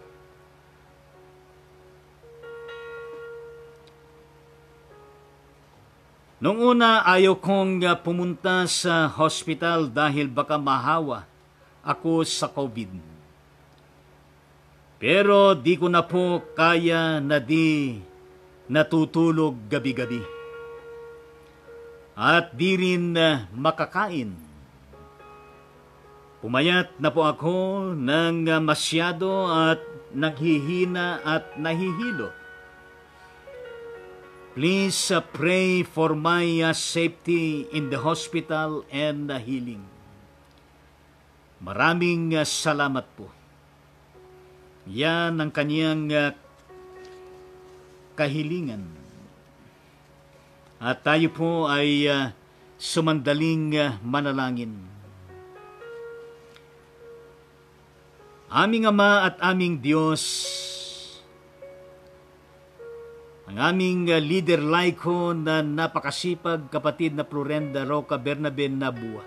Noong una, ayaw kong pumunta sa hospital dahil baka mahawa ako sa COVID. Pero di ko na po kaya na di natutulog gabi-gabi. At di rin makakain. Pumayat na po ako ng masyado at naghihina at nahihilo. Please pray for my safety in the hospital and healing. Maraming salamat po. Yan ang kaniyang kahilingan. At tayo po ay sumandaling manalangin. Aming Ama at aming Diyos, ang aming leader laiko na napakasipag kapatid na Florenda Roca Bernabe Nabua.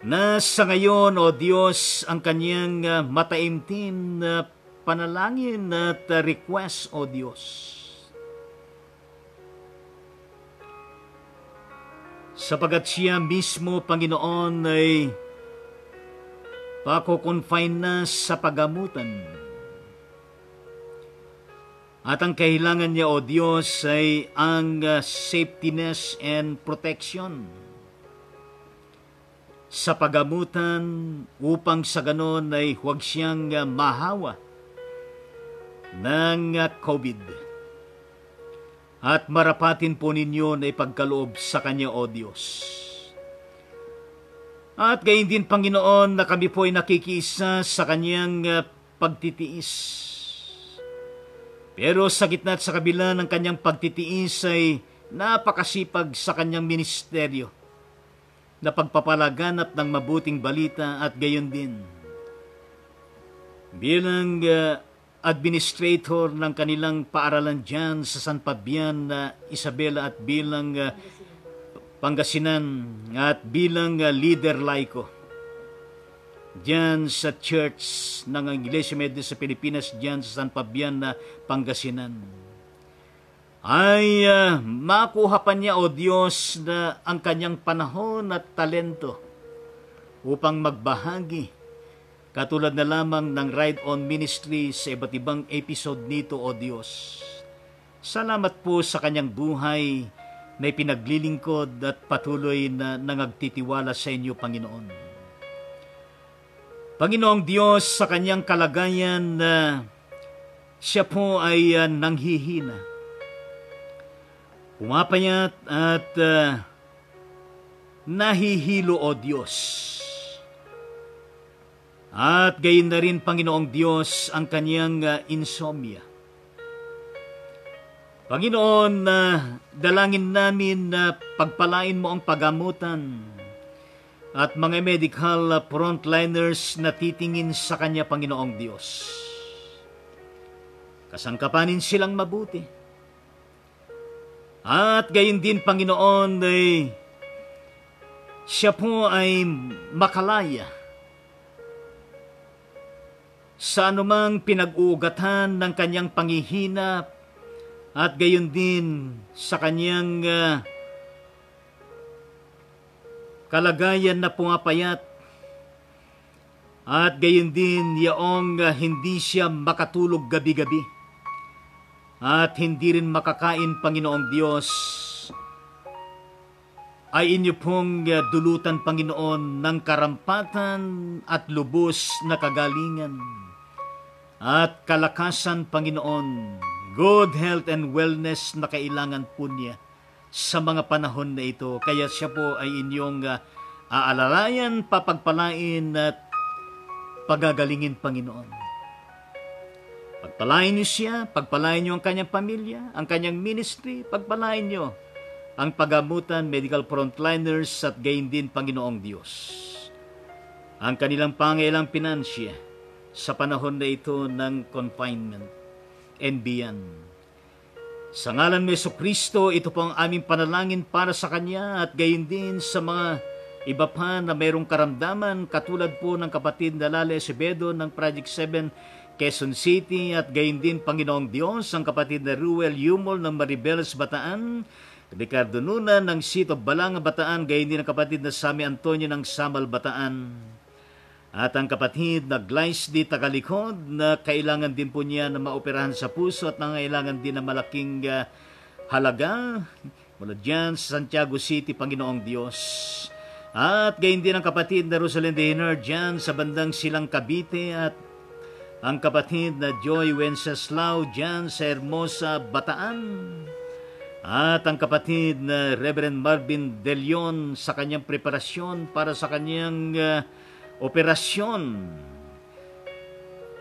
Na sa ngayon, O Diyos, ang kanyang mataimtim na panalangin at request, O Diyos. Sapagat siya mismo, Panginoon, ay pako-confine na sa pagamutan. At ang kailangan niya, O Diyos, ay ang safetyness and protection sa pagamutan upang sa ganon ay huwag siyang mahawa ng COVID. At marapatin po ninyo na ipagkaloob sa Kanya, O Diyos. At gayon din, Panginoon, na kami po ay nakikiisa sa Kanyang pagtitiis. Pero sa gitna at sa kabila ng kanyang pagtitiis ay napakasipag sa kanyang ministeryo na pagpapalaganap ng mabuting balita at gayon din. Bilang administrator ng kanilang paaralan dyan sa San Fabian Isabela at bilang Pangasinan at bilang leader laiko diyan sa church ng Iglesia Metodista sa Pilipinas diyan sa San Fabian na Pangasinan. Ay makuha pa niya, O Diyos, na ang kanyang panahon at talento upang magbahagi katulad na lamang ng Ride-On Ministry sa iba't ibang episode nito, O Diyos. Salamat po sa kanyang buhay na ipinaglilingkod at patuloy na nangagtitiwala sa inyo, Panginoon. Panginoong Diyos, sa kanyang kalagayan na siya po ay nanghihina. Pumapayat at nahihilo, O Diyos. At gayon na rin, Panginoong Diyos, ang kanyang insomnia. Panginoon, dalangin namin na pagpalain mo ang pagamutan at mga medical frontliners na titingin sa Kanya, Panginoong Diyos. Kasangkapanin silang mabuti. At gayon din, Panginoon, siya po ay makalaya sa anumang pinag-uugatan ng kanyang panghihina at gayon din sa kanyang kalagayan na pumapayat at gayon din yaong hindi siya makatulog gabi-gabi at hindi rin makakain, Panginoong Diyos, ay inyo pong dulutan, Panginoon, ng karampatan at lubos na kagalingan at kalakasan, Panginoon, good health and wellness na kailangan po niya sa mga panahon na ito. Kaya siya po ay inyong aalalayan, papagpalain at pagagalingin, Panginoon. Pagpalain niyo siya, pagpalain niyo ang kanyang pamilya, ang kanyang ministry, pagpalain niyo ang pagamutan, medical frontliners at gayon din, Panginoong Diyos, ang kanilang pangailang pinansya sa panahon na ito ng confinement and beyond. Sa ngalan ni Jesucristo, ito po ang aming panalangin para sa Kanya at gayon din sa mga iba pa na mayroong karamdaman katulad po ng kapatid na Lale Acevedo ng Project 7 Quezon City at gayon din, Panginoong Diyos, ang kapatid na Ruel Yumol ng Maribeles Bataan, Ricardo Nuna ng Seat of Balanga Bataan, gayon din ang kapatid na Sammy Antonio ng Samal Bataan. At ang kapatid na Glyce D. Tagalikod na kailangan din po niya na maoperahan sa puso at nangailangan din na malaking halaga mula dyan sa Santiago City, Panginoong Diyos. At gayon din ang kapatid na Rosalind Dehner dyan sa bandang Silang Cavite at ang kapatid na Joy Wenceslao dyan sa Hermosa, Bataan. At ang kapatid na Reverend Marvin De Leon sa kanyang preparasyon para sa kanyang operasyon.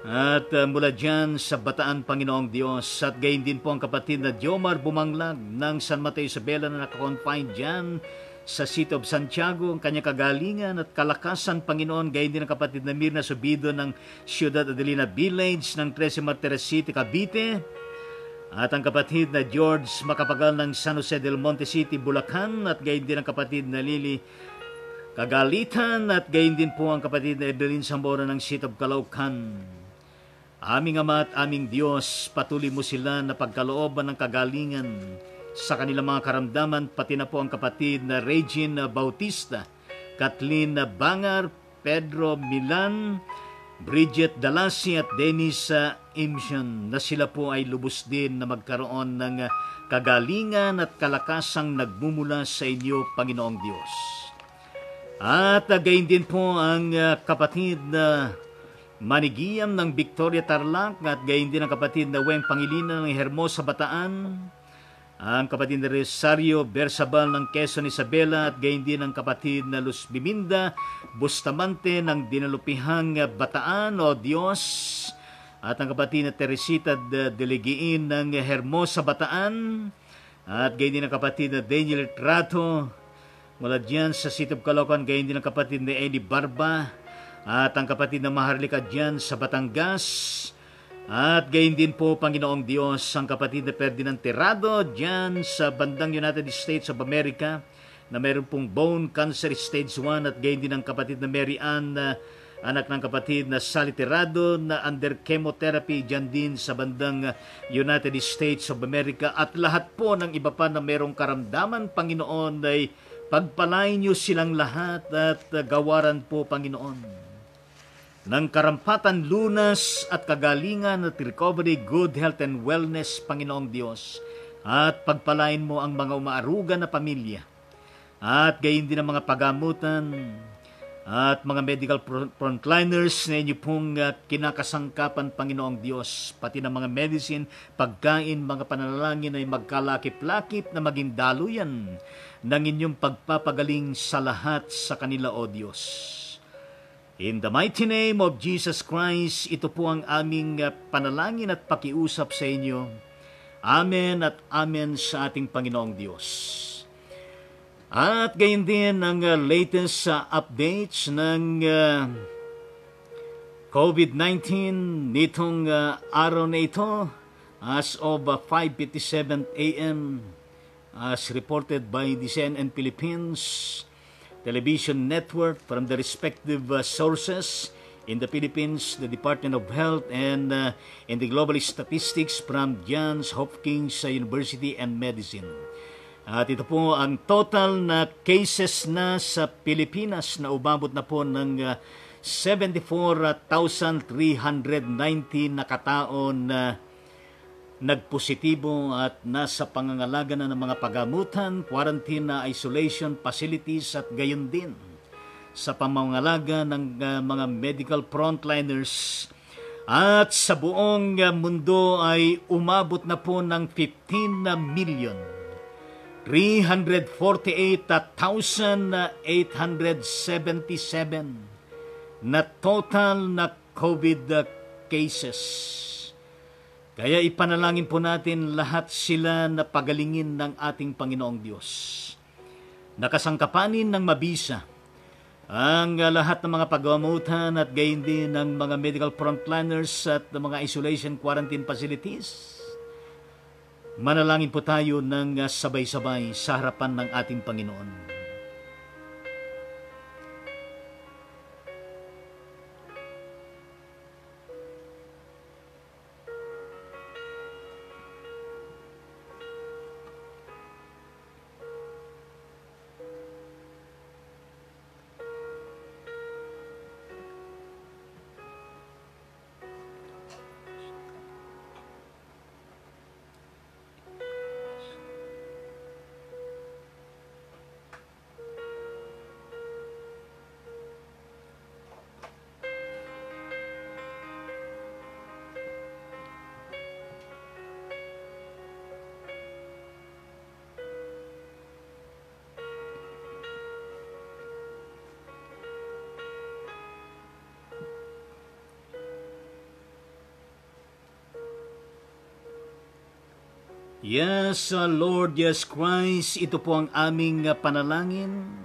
At mula dyan sa Bataan, Panginoong Diyos. At gayon din po ang kapatid na Jomar Bumanglag ng San Mateo Isabela na nakakonfine dyan sa City of Santiago, ang kanyang kagalingan at kalakasan, Panginoon. Gayon din ang kapatid na Mirna Subido ng Ciudad Adelina Village ng 13 Martires City, Cavite. At ang kapatid na George Macapagal ng San Jose del Monte City, Bulacan. At gayon din ang kapatid na Lily Kagalitan. At gayon din po ang kapatid na Evelyn Zamora ng City of Calaucan. Aming Ama at aming Diyos, patuloy mo sila na pagkalooban ng kagalingan sa kanilang mga karamdaman, pati na po ang kapatid na Regine Bautista, Kathleen Bangar, Pedro Milan, Bridget Dalasi at Dennis Imsion, na sila po ay lubos din na magkaroon ng kagalingan at kalakasang nagmumula sa inyo, Panginoong Diyos. At gayon din po ang kapatid na Manigiyam ng Victoria Tarlac at gayon din ang kapatid na Weng Pangilinan ng Hermosa, Bataan, ang kapatid na Rosario Bersabal ng Quezon Isabela at gayon din ang kapatid na Luz Biminda Bustamante ng Dinalupihang Bataan, o Diyos, at ang kapatid na Teresita Delegiin ng Hermosa, Bataan, at gayon din ang kapatid na Daniel Trato mula dyan sa City of Caloocan, gayon din ang kapatid na Eddie Barba at ang kapatid na Maharlika dyan sa Batangas. At gayon din po, Panginoong Diyos, ang kapatid na Ferdinand Tirado dyan sa bandang United States of America na mayroon pong bone cancer stage 1 at gayon din ang kapatid na Mary Ann, anak ng kapatid na Sally Tirado na under chemotherapy dyan din sa bandang United States of America at lahat po ng iba pa na mayroong karamdaman, Panginoon, ay pagpalain niyo silang lahat at gawaran po, Panginoon, ng karampatan, lunas at kagalingan at recovery, good health and wellness, Panginoong Diyos. At pagpalain mo ang mga umaaruga na pamilya. At gayon din ang mga pagamutan at mga medical frontliners na inyo pong kinakasangkapan, Panginoong Diyos. Pati ng mga medicine, pagkain, mga panalangin ay magkalakip-lakip na maging daluyan ng inyong pagpapagaling sa lahat sa kanila, O Diyos. In the mighty name of Jesus Christ, ito po ang aming panalangin at pakiusap sa inyo. Amen at amen sa ating Panginoong Diyos. At gayon din ang latest updates ng COVID-19 nitong araw na ito as of 5:57 a.m. as reported by the CNN Philippines television network from the respective sources in the Philippines, the Department of Health, and in the global statistics from Johns Hopkins University and Medicine. At ito po ang total na cases na sa Pilipinas na umabot na po ng 74,390 na katao na nagpositibo at nasa pangangalaga na ng mga pagamutan, quarantine na isolation facilities at gayon din sa pamangalaga ng mga medical frontliners. At sa buong mundo ay umabot na po ng 15,348,877 na total na COVID cases. Kaya ipanalangin po natin lahat sila na pagalingin ng ating Panginoong Diyos. Nakasangkapanin ng mabisa ang lahat ng mga paggamutan at gayon din ng mga medical frontliners at mga isolation quarantine facilities. Manalangin po tayo ng sabay-sabay sa harapan ng ating Panginoon. Yes, Lord, yes Christ, ito po ang aming panalangin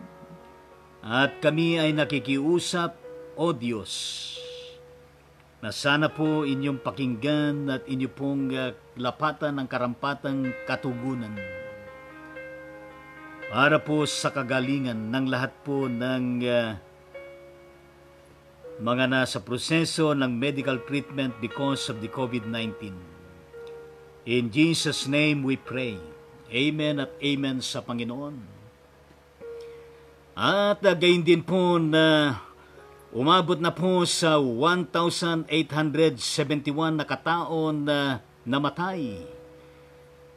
at kami ay nakikiusap, O Diyos, na sana po inyong pakinggan at inyo pong lapatan ng karampatang katugunan para po sa kagalingan ng lahat po ng mga nasa proseso ng medical treatment because of the COVID-19. In Jesus' name we pray. Amen at amen sa Panginoon. At gayon din po na umabot na po sa 1,871 na katao na namatay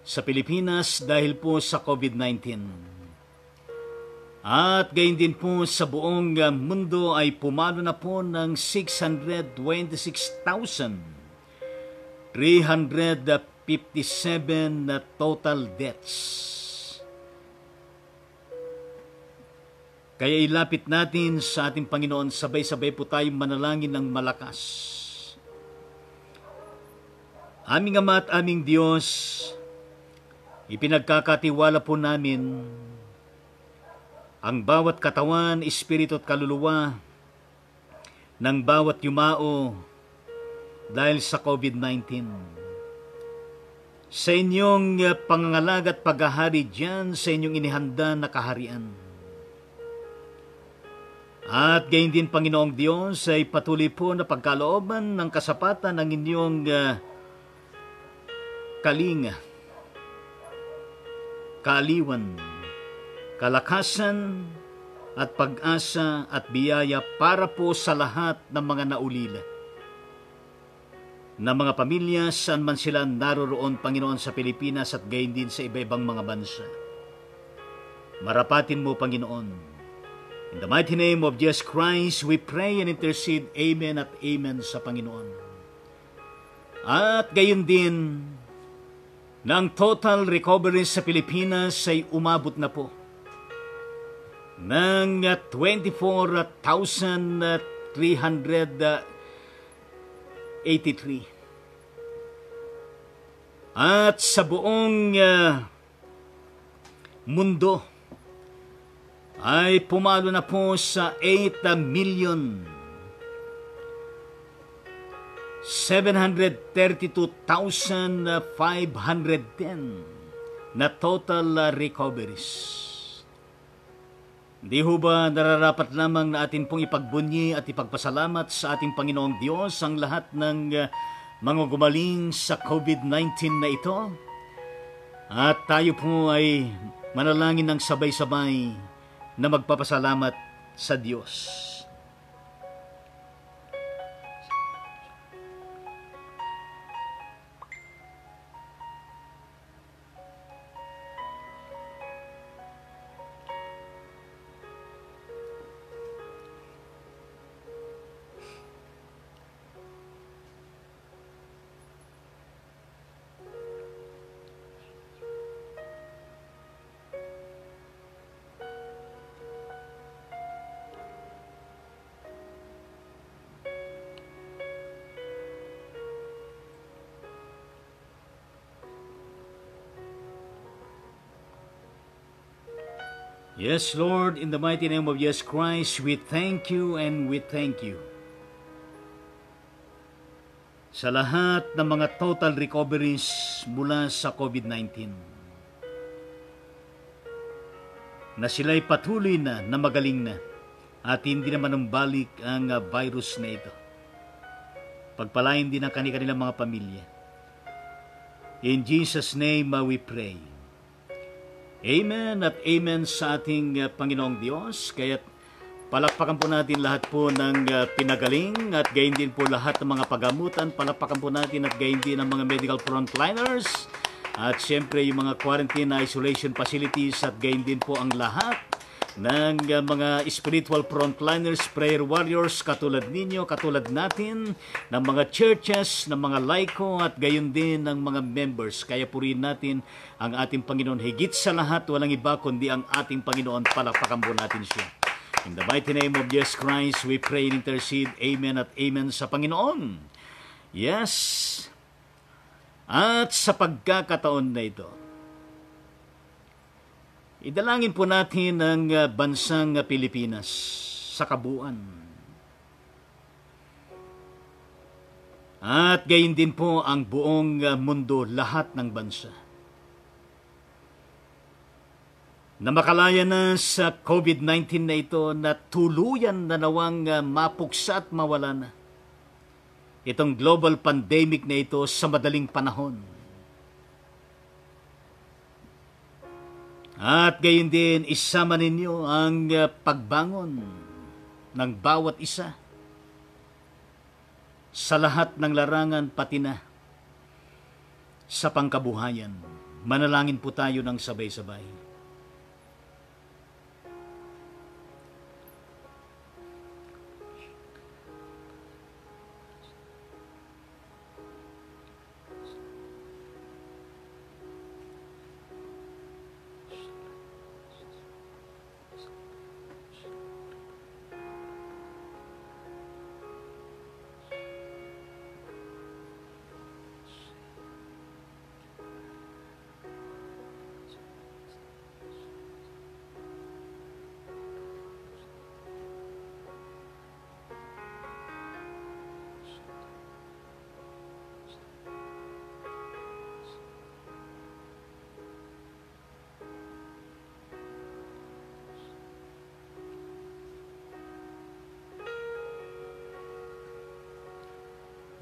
sa Pilipinas dahil po sa COVID-19. At gayon din po sa buong mundo ay pumalo na po ng 626,357 na total deaths. Kaya ilapit natin sa ating Panginoon, sabay-sabay po tayong manalangin ng malakas. Aming Ama at aming Diyos, ipinagkakatiwala po namin ang bawat katawan, espiritu at kaluluwa ng bawat yumao dahil sa COVID-19. Sa inyong pangangalaga at paghahari diyan sa inyong inihanda na kaharian. At gayon din, Panginoong Diyos, ay patuloy po na pagkalooban ng kasapatan ng inyong kalinga, kaaliwan, kalakasan at pag-asa at biyaya para po sa lahat ng mga naulila na mga pamilya saan man sila naroroon, Panginoon, sa Pilipinas at gayon din sa iba-ibang mga bansa. Marapatin mo, Panginoon. In the mighty name of Jesus Christ, we pray and intercede. Amen at amen sa Panginoon. At gayon din, na ang total recovery sa Pilipinas ay umabot na po ng 24,000 383. At sa buong mundo ay pumalo na po sa 8,732,510 na total recoveries. Di ho ba nararapat lamang na atin pong ipagbunyi at ipagpasalamat sa ating Panginoong Diyos ang lahat ng mga gumaling sa COVID-19 na ito? At tayo po ay manalangin ng sabay-sabay na magpapasalamat sa Diyos. Yes, Lord, in the mighty name of Jesus Christ, we thank you and we thank you sa lahat ng mga total recoveries mula sa COVID-19 na sila'y patuloy na magaling na at hindi naman umbalik ang virus na ito. Pagpalain din ang kanilang mga pamilya. In Jesus' name we pray. Amen at amen sa ating Panginoong Diyos. Kaya palakpakan po natin lahat po ng pinagaling at gayon din po lahat ng mga pagamutan. Palakpakan po natin at gayon din ang mga medical frontliners at siyempre yung mga quarantine isolation facilities at gayon din po ang lahat ng mga spiritual frontliners, prayer warriors katulad ninyo, katulad natin, ng mga churches, ng mga laiko at gayon din ng mga members. Kaya purihin natin ang ating Panginoon. Higit sa lahat, walang iba kundi ang ating Panginoon. Palakpakan po natin siya. In the mighty name of Jesus Christ, we pray and intercede. Amen at amen sa Panginoon. Yes. At sa pagkakataon na ito, idalangin po natin ang bansang Pilipinas sa kabuuan. At gayon din po ang buong mundo, lahat ng bansa. Na makalaya na sa COVID-19 na ito na tuluyan na nawang mapuksa at mawala na. Itong global pandemic na ito sa madaling panahon. At gayon din, isama ninyo ang pagbangon ng bawat isa sa lahat ng larangan pati na sa pangkabuhayan. Manalangin po tayo ng sabay-sabay.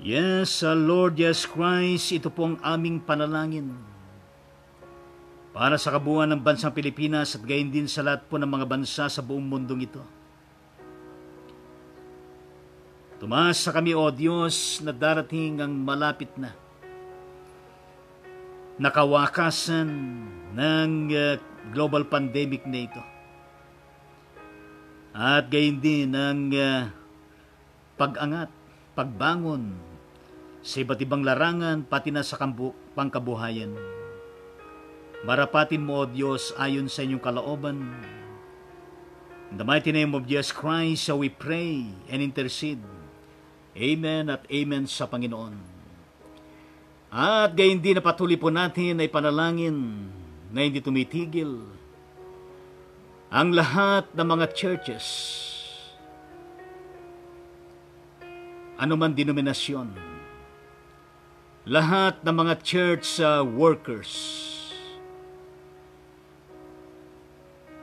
Yes, Lord Jesus Christ, ito pong aming panalangin para sa kabuuan ng bansang Pilipinas at gayon din sa lahat po ng mga bansa sa buong mundong ito. Tumasa kami, O Diyos, na darating ang malapit na nakawakasan ng global pandemic na ito. At gayon din ang pag-angat, pagbangon sa iba't ibang larangan, pati na sa pangkabuhayan. Marapatin mo, O Diyos, ayon sa inyong kalooban, In the mighty name of Jesus Christ, we pray and intercede. Amen at amen sa Panginoon. At gayon din na patuloy po natin ay panalangin na hindi tumitigil ang lahat ng mga churches, anuman denominasyon, lahat ng mga church workers,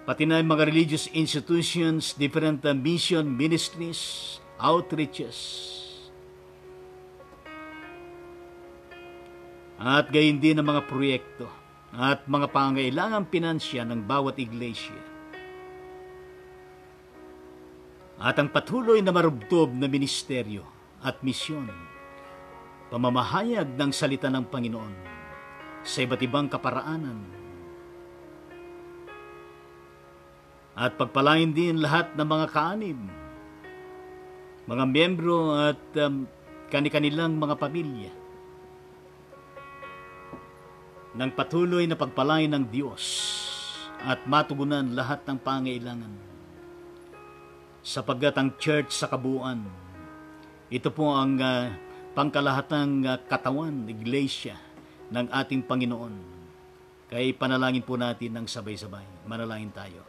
pati na mga religious institutions, different mission ministries, outreaches, at gayon din ang mga proyekto at mga pangailangang pinansya ng bawat iglesia. At ang patuloy na marubdob na ministeryo at misyon, pamamahayag ng salita ng Panginoon sa iba't ibang kaparaanan. At pagpalain din lahat ng mga kaanib, mga miyembro at kani-kanilang mga pamilya, ng patuloy na pagpalain ng Diyos at matugunan lahat ng pangailangan. Sapagkat ang church sa kabuuan, ito po ang pangkalahatang katawan, iglesia ng ating Panginoon. Kaya panalangin po natin ng sabay-sabay. Manalangin tayo.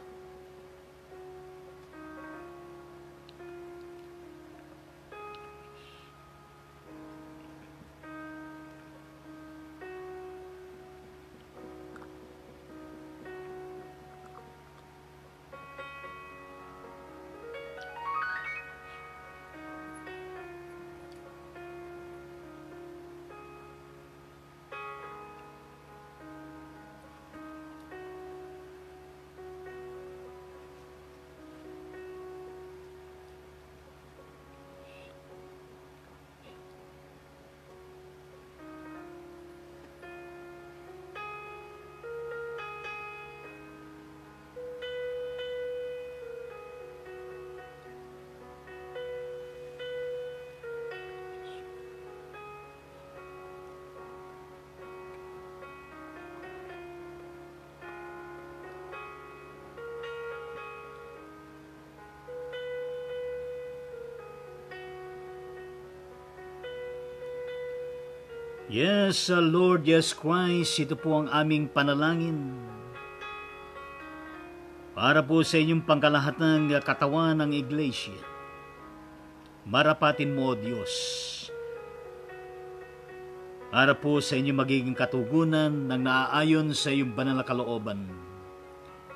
Yes, Lord Jesus Christ, ito po ang aming panalangin para po sa inyong pangkalahatang katawan ng iglesia. Marapatin mo, O Diyos, para po sa inyong magiging katugunan ng naaayon sa iyong banal na kalooban.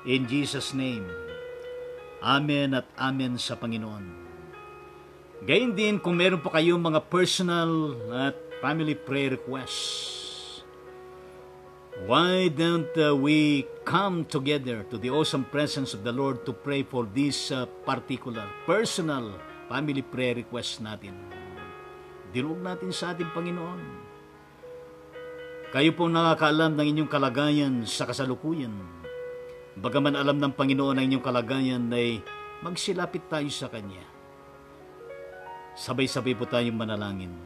In Jesus' name, Amen at Amen sa Panginoon. Gayun din kung meron po kayong mga personal at family prayer requests, why don't we come together to the awesome presence of the Lord to pray for this particular personal family prayer request natin? Dinuog natin sa ating Panginoon. Kayo pong nakakaalam ng inyong kalagayan sa kasalukuyan. Bagaman alam ng Panginoon ang inyong kalagayan ay magsilapit tayo sa Kanya. Sabay-sabay po tayong manalangin.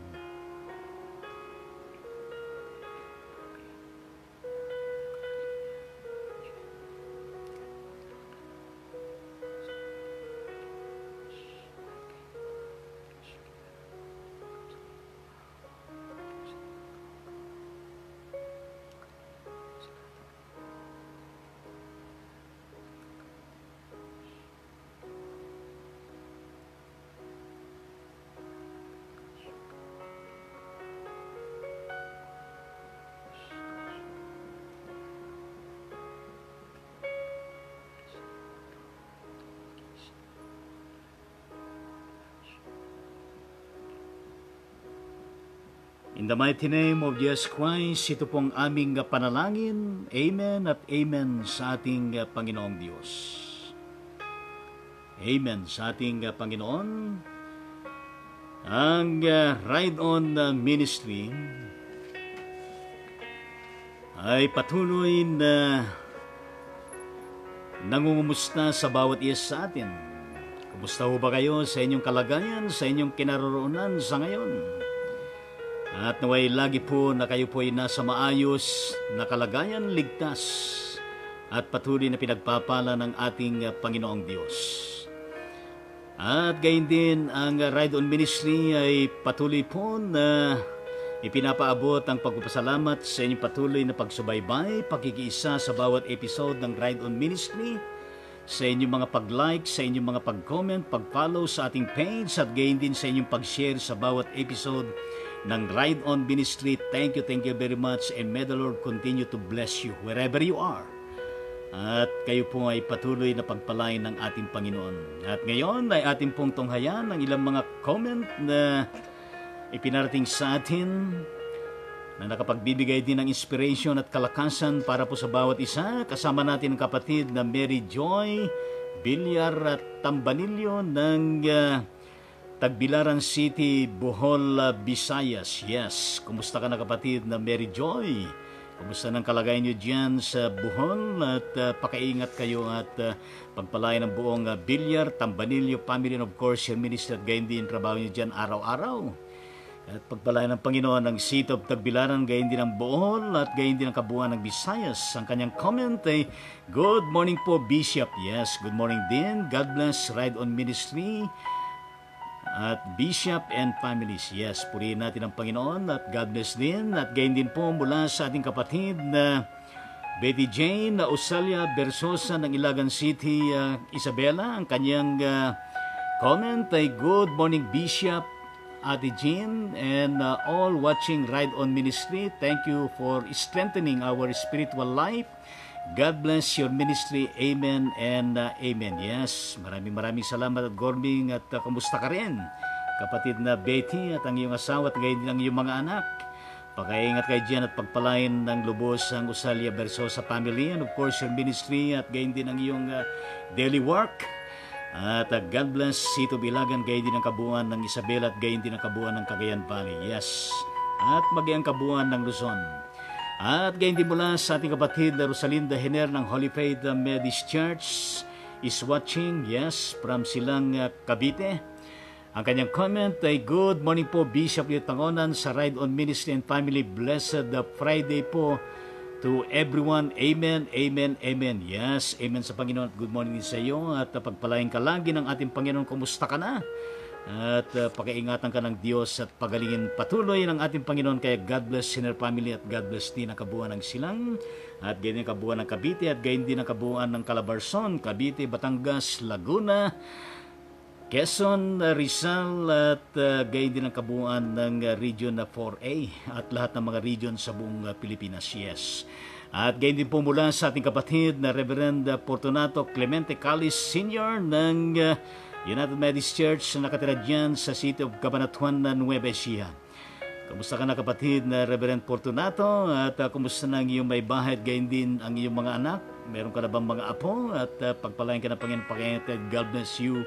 In the mighty name of Jesus Christ, ito pong aming panalangin. Amen at Amen sa ating Panginoong Diyos. Amen sa ating Panginoon. Ang Ride On Ministry ay patuloy na nangungumusta sa bawat isa sa atin. Kumusta ho ba kayo sa inyong kalagayan, sa inyong kinaroroonan sa ngayon? At naway lagi po na kayo po ay nasa maayos na kalagayan, ligtas at patuloy na pinagpapala ng ating Panginoong Diyos. At gayon din ang Ride On Ministry ay patuloy po na ipinapaabot ang pagpapasalamat sa inyong patuloy na pagsubaybay, pakikiisa sa bawat episode ng Ride On Ministry, sa inyong mga pag-like, sa inyong mga pag-comment, pag-follow sa ating page, at gayon din sa inyong pag-share sa bawat episode ng Ride On Ministry. Thank you very much, and may the Lord continue to bless you wherever you are. At kayo po ay patuloy na pagpalain ng ating Panginoon. At ngayon ay ating pong tunghayan ang ilang mga comment na ipinarating sa atin na nakapagbibigay din ng inspiration at kalakasan para po sa bawat isa. Kasama natin ang kapatid na Mary Joy Bilyar at Tambanilyo ng Tagbilaran City, Bohol, Visayas. Yes, kumusta ka na kapatid na Mary Joy? Kumusta ng kalagayan nyo dyan sa Bohol? At pakaingat kayo at pagpalain ng buong Bilyar, Tambanilyo family, and of course your minister at gayon din trabaho nyo dyan araw-araw. At pagpalain ng Panginoon ang City of Tagbilaran, gayon din ang Bohol at gayon din ang kabuuan ng Visayas. Ang kanyang comment ay, good morning po Bishop. Yes, good morning din. God bless Ride On Ministry at Bishop and families. Yes, purihin natin ang Panginoon at God bless din. At gayon din po mula sa ating kapatid na Betty Jane na Usalia Bersosa ng Ilagan City, Isabela. Ang kanyang comment ay, good morning Bishop, Ate Jean, and all watching Ride On Ministry. Thank you for strengthening our spiritual life. God bless your ministry. Amen and amen. Yes, maraming salamat at Gorming. At kumusta ka rin, kapatid na Betty, at ang iyong asawa at gayon din ang iyong mga anak. Pakaingat kayo dyan at pagpalain ng lubos ang Usalia Bersosa family, and of course your ministry at gayon din ang iyong daily work. At God bless City of Ilagan, gayon din ang kabuuan ng Isabela at gayon din ang kabuuan ng Cagayan Valley. Yes, at maging ang kabuuan ng Luzon. At gayon din mula sa ating kapatid na Rosalinda Hiner ng Holy Faith Methodist Church is watching, yes, from Silang, Cavite. Ang kanyang comment ay, good morning po Bishop Yutangonan sa Ride On Ministry and Family. Blessed Friday po to everyone. Amen, amen, amen. Yes, amen sa Panginoon. Good morning din sa iyo at pagpalain ka lagi ng ating Panginoon. Kumusta ka na? At pakiingatan ka ng Diyos at pagalingin patuloy ng ating Panginoon. Kaya God bless Sinner Family at God bless din ang kabuuan ng Silang at gayon din ang kabuuan ng Cavite at gayon din ang kabuuan ng Calabarzon, Cavite, Batangas, Laguna, Quezon, Rizal at gayon din ang kabuuan ng Region 4A at lahat ng mga region sa buong Pilipinas. Yes. At gayon din po mula sa ating kapatid na Reverend Fortunato Clemente Callis Sr. ng United Methodist Church na nakatira dyan sa City of Cabanatuan, Nueva Ecija. Kamusta ka na kapatid na Reverend Fortunato? At kumusta na ang iyong may bahay at gayon din ang iyong mga anak? Meron ka na bang mga apo? At pagpalain ka na Panginoon, pakiingat, God bless you.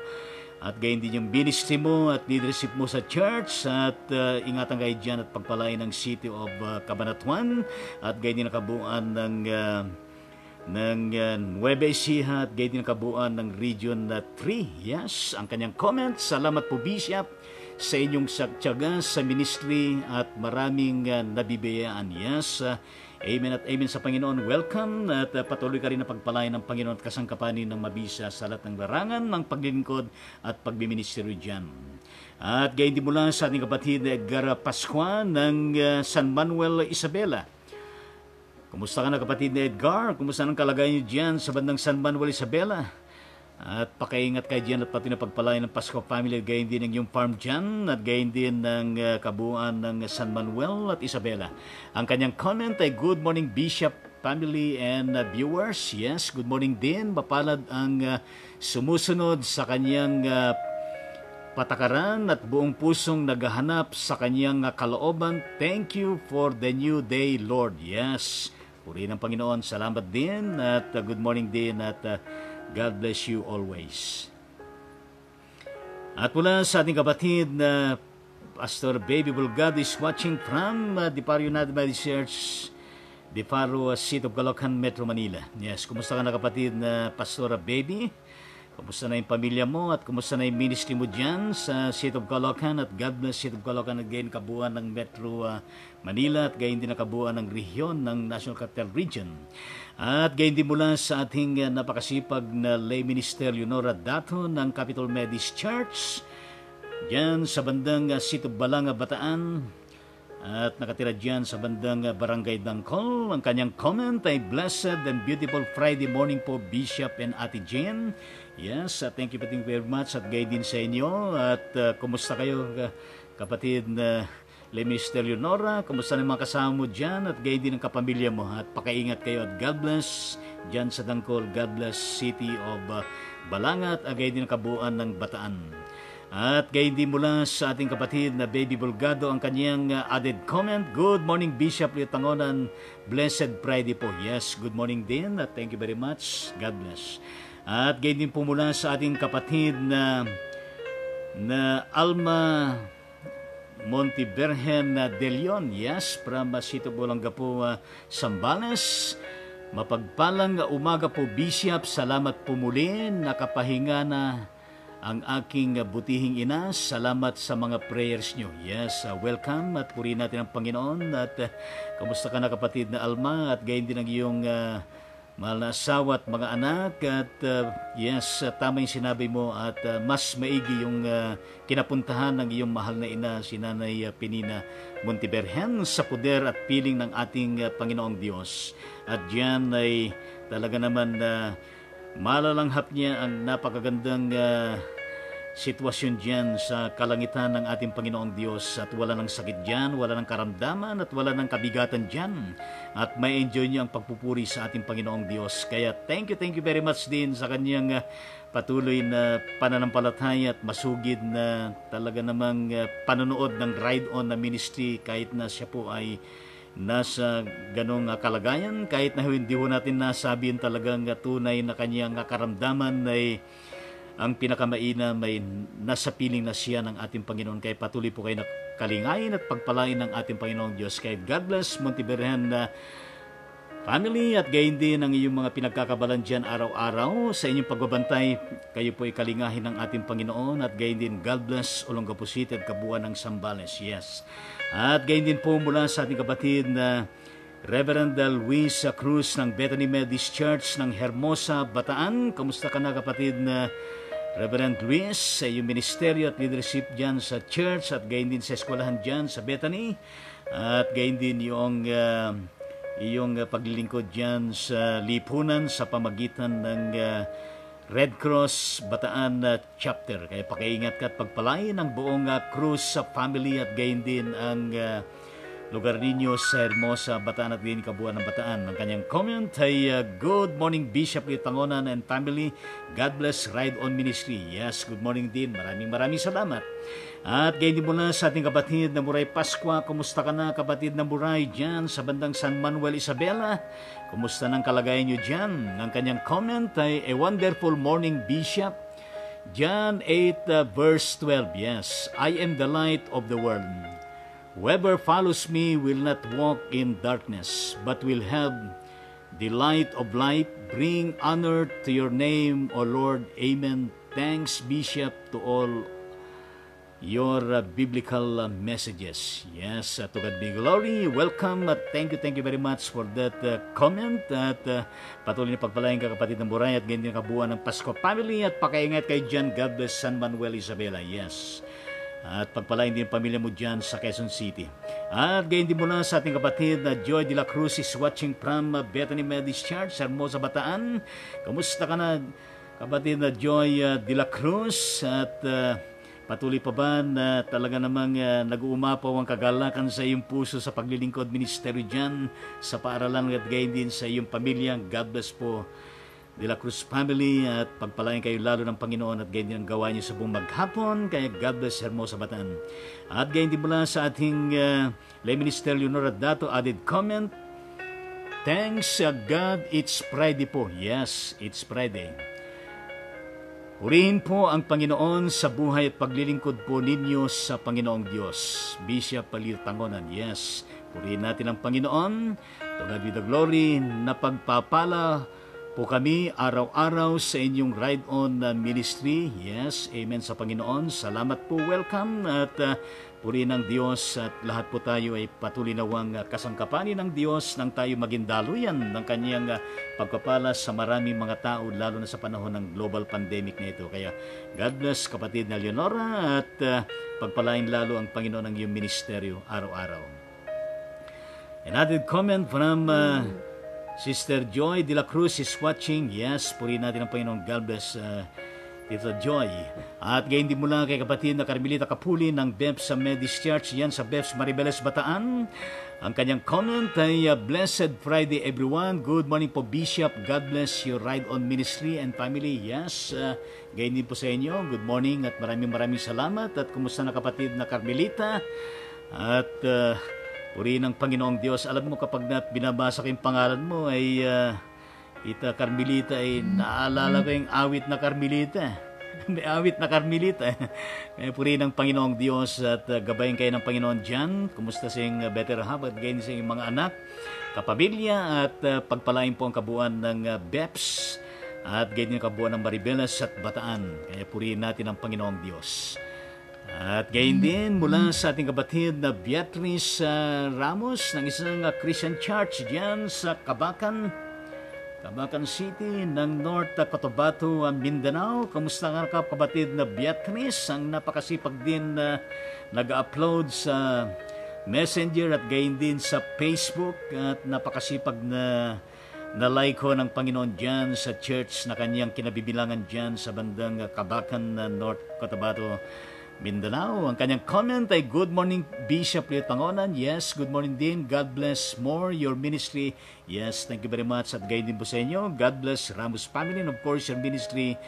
At gayon din yung ministry mo at leadership mo sa church. At ingatan kayo dyan at pagpalain ng City of Cabanatuan. At gayon din ang kabuuan ng Nueva Ecija at gayon din ang kabuuan ng Region 3. Yes, ang kanyang comment. Salamat po Bishop sa inyong sagtyaga sa ministry at maraming nabibiyaan. Yes, amen at amen sa Panginoon. Welcome at patuloy ka rin na pagpalain ng Panginoon at kasangkapanin ng mabisa sa lahat ng larangan ng paglilingkod at pagbiministeryo dyan. At gayon din mula sa ating kapatid Edgar Pascua ng San Manuel, Isabela. Kumusta ka na kapatid na Edgar? Kumusta ang kalagayan niyo dyan sa bandang San Manuel, Isabela? At pakaingat kayo dyan at pati na pagpalain ng Pasco family at gayon din ng iyong farm dyan at gayon din ng kabuuan ng San Manuel at Isabela. Ang kanyang comment ay, good morning Bishop, family and viewers. Yes, good morning din. Mapalad ang sumusunod sa kanyang patakaran at buong pusong naghahanap sa kanyang kalooban. Thank you for the new day, Lord. Yes, purihin ng Panginoon. Salamat din at good morning din at God bless you always. At mula sa ating kapatid na Pastor Baby Bulgado is watching from Diparo United Methodist Church, Diparo, City of Caloocan, Metro Manila. Yes, kumusta ka na kapatid na Pastor Baby? Kumusta na yung pamilya mo at kumusta na yung ministry mo dyan sa City of Caloocan at God bless City of Caloocan at gayon kabuuan ng Metro Manila at gayon din ang kabuuan ng rehiyon ng National Capital Region. At gayon din mula sa ating napakasipag na lay minister Leonora Dato ng Capital Methodist Church diyan sa bandang Sito Balanga, Bataan. At nakatira diyan sa bandang Barangay Dangkol. Ang kanyang comment ay blessed and beautiful Friday morning po, Bishop and Ate Jane. Yes, thank you very much at gayon din sa inyo. At kumusta kayo kapatid na lay minister Leonora? Kumusta ng mga kasama mo diyan at gayon din ang kapamilya mo? At pakaingat kayo at God bless diyan sa Dangkol. God bless City of Balanga at gayon din ang kabuuan ng Bataan. At gayon din mula sa ating kapatid na Baby Bulgado ang kanyang added comment. Good morning, Bishop Liutangonan. Blessed Friday po. Yes, good morning din. At thank you very much. God bless. At gayon din po mula sa ating kapatid na Alma Montevergen de Leon. Yes, from Sito Bolanga po, Sambales. Mapagpalang umaga po, Bishop. Salamat po muli. Nakapahinga na ang aking butihing ina. Salamat sa mga prayers nyo. Yes, welcome at purihin natin ang Panginoon. At kamusta ka na kapatid na Alma? At gayon din ang iyong mahal na asawa at mga anak. At yes, tama yung sinabi mo at mas maigi yung kinapuntahan ng iyong mahal na ina, si Nanay Pinina Montevergen, sa poder at piling ng ating Panginoong Diyos. At diyan ay talaga naman malalanghap niya ang napakagandang sitwasyon dyan sa kalangitan ng ating Panginoong Diyos at wala ng sakit dyan, wala ng karamdaman at wala ng kabigatan dyan at may enjoy niya ang pagpupuri sa ating Panginoong Diyos. Kaya thank you very much din sa kanyang patuloy na pananampalataya at masugid na talaga namang panonood ng Ride On na ministry kahit na siya po ay nasa ganong kalagayan, kahit na hindi ho natin nasabihin talagang tunay na kanyang karamdaman ay ang pinakamaina may nasa piling na siya ng ating Panginoon. Kaya patuloy po kayo nakalingayin at pagpalain ng ating Panginoong Diyos. Kaya God bless Montevergen na family at gayon din ang iyong mga pinagkakabalan dyan araw-araw sa inyong pagbabantay. Kayo po ay kalingahin ng ating Panginoon at gayon din God bless Olongapo City at kabuuan ng Sambales. Yes. At gayon din po mula sa ating kapatid na Reverend Luis Cruz ng Bethany Methodist Church ng Hermosa, Bataan. Kamusta ka na kapatid na Reverend Luis sa iyong ministeryo at leadership dyan sa church at gayon din sa eskwelahan dyan sa Bethany at gayon din iyong paglilingkod dyan sa lipunan sa pamagitan ng Red Cross Bataan chapter. Kaya pakiingat ka at pagpalain ang buong Cruz family at gayon din ang lugar ninyo sa Hermosa, Bataan at din kabuuan ng Bataan. Ang kanyang comment ay good morning Bishop Liutangonan and family. God bless Ride On Ministry. Yes, good morning din. Maraming salamat. At gayon din muna sa ating kapatid na Muray Pasqua. Kumusta ka na kapatid na Muray dyan sa bandang San Manuel, Isabela? Kumusta ng kalagayan nyo dyan? Ang kanyang comment ay a wonderful morning Bishop. John 8 verse 12. Yes, I am the light of the world. Whoever follows me will not walk in darkness, but will have the light of life. Bring honor to your name, O Lord. Amen. Thanks, Bishop, to all your biblical messages. Yes, to God be glory. Welcome at thank you very much for that comment. At patuloy na pagpalain ka kapatid ng Buray at ganyan kabuuan ng Pasko family at pakaingat kayo dyan. God bless San Manuel, Isabela. Yes. At pagpalain din pamilya mo dyan sa Quezon City. At gayon din mula sa ating kapatid na Joy de la Cruz is watching from Bethany Methodist Church, Hermosa, Bataan. Kamusta ka na kapatid na Joy de la Cruz? At patuloy pa ba na talaga namang nag-uumapaw ang kagalakan sa iyong puso sa paglilingkod ministeryo dyan sa paaralan at gayon din sa iyong pamilya? God bless po De La Cruz family at pagpalain kayo lalo ng Panginoon at gayon din ang gawa niyo sa buong maghapon. Kaya God bless Hermosa, Bataan. At gayon din mula sa ating lay minister Leonora Dato added comment, thanks God, it's Friday po. Yes, it's Friday. Purihin po ang Panginoon sa buhay at paglilingkod po ninyo sa Panginoong Diyos. Bishop Liutangonan. Yes, purihin natin ang Panginoon. To God be the glory na pagpapala po kami araw-araw sa inyong Ride On Ministry. Yes, amen sa Panginoon. Salamat po, welcome. At purihin ng Diyos at lahat po tayo ay patuloy nawang kasangkapanin ng Diyos nang tayo maging daluyan ng kanyang pagpapala sa maraming mga tao, lalo na sa panahon ng global pandemic na ito. Kaya God bless kapatid na Leonora at pagpalain lalo ang Panginoon ng iyong ministeryo araw-araw. Another comment from Sister Joy de la Cruz is watching. Yes, purihin natin ang Panginoon. God bless Tito Joy. At gayon din mula kay kapatid na Carmelita Kapuli ng BEPS sa Medis Church, yan sa BEPS Maribeles, Bataan. Ang kanyang comment ay, Blessed Friday everyone. Good morning po Bishop. God bless your Ride On Ministry and family. Yes, gayon din po sa inyo. Good morning at maraming salamat. At kumusta na kapatid na Carmelita? At purihin ng Panginoong Diyos. Alam mo kapag binabasa ko yung pangalan mo ay Ita Carmelita ay naalala ko yung awit na Carmelita. May awit na Carmelita. Kaya purihin ng Panginoong Diyos at gabayin kayo ng Panginoon dyan. Kumusta sa iyong better half at gayon sa iyong mga anak, kapamilya at pagpalain po ang kabuuan ng BEPS at gayon yung kabuuan ng Maribeles at Bataan. Kaya purihin natin ang Panginoong Diyos. At gayon din mula sa ating kapatid na Beatrice Ramos ng isang Christian Church dyan sa Kabakan City ng North Cotabato, Mindanao. Kamusta nga kapatid na Beatrice? Ang napakasipag din na nag-upload sa Messenger at gayon din sa Facebook at napakasipag na like ho ng Panginoon dyan sa church na kanyang kinabibilangan dyan sa bandang Kabakan, North Cotabato, Mindanao. Ang kanyang comment ay, good morning Bishop Leo Pangonan. Yes, good morning din. God bless more your ministry. Yes, thank you very much. At gayon din po sa inyo. God bless Ramos family and of course your ministry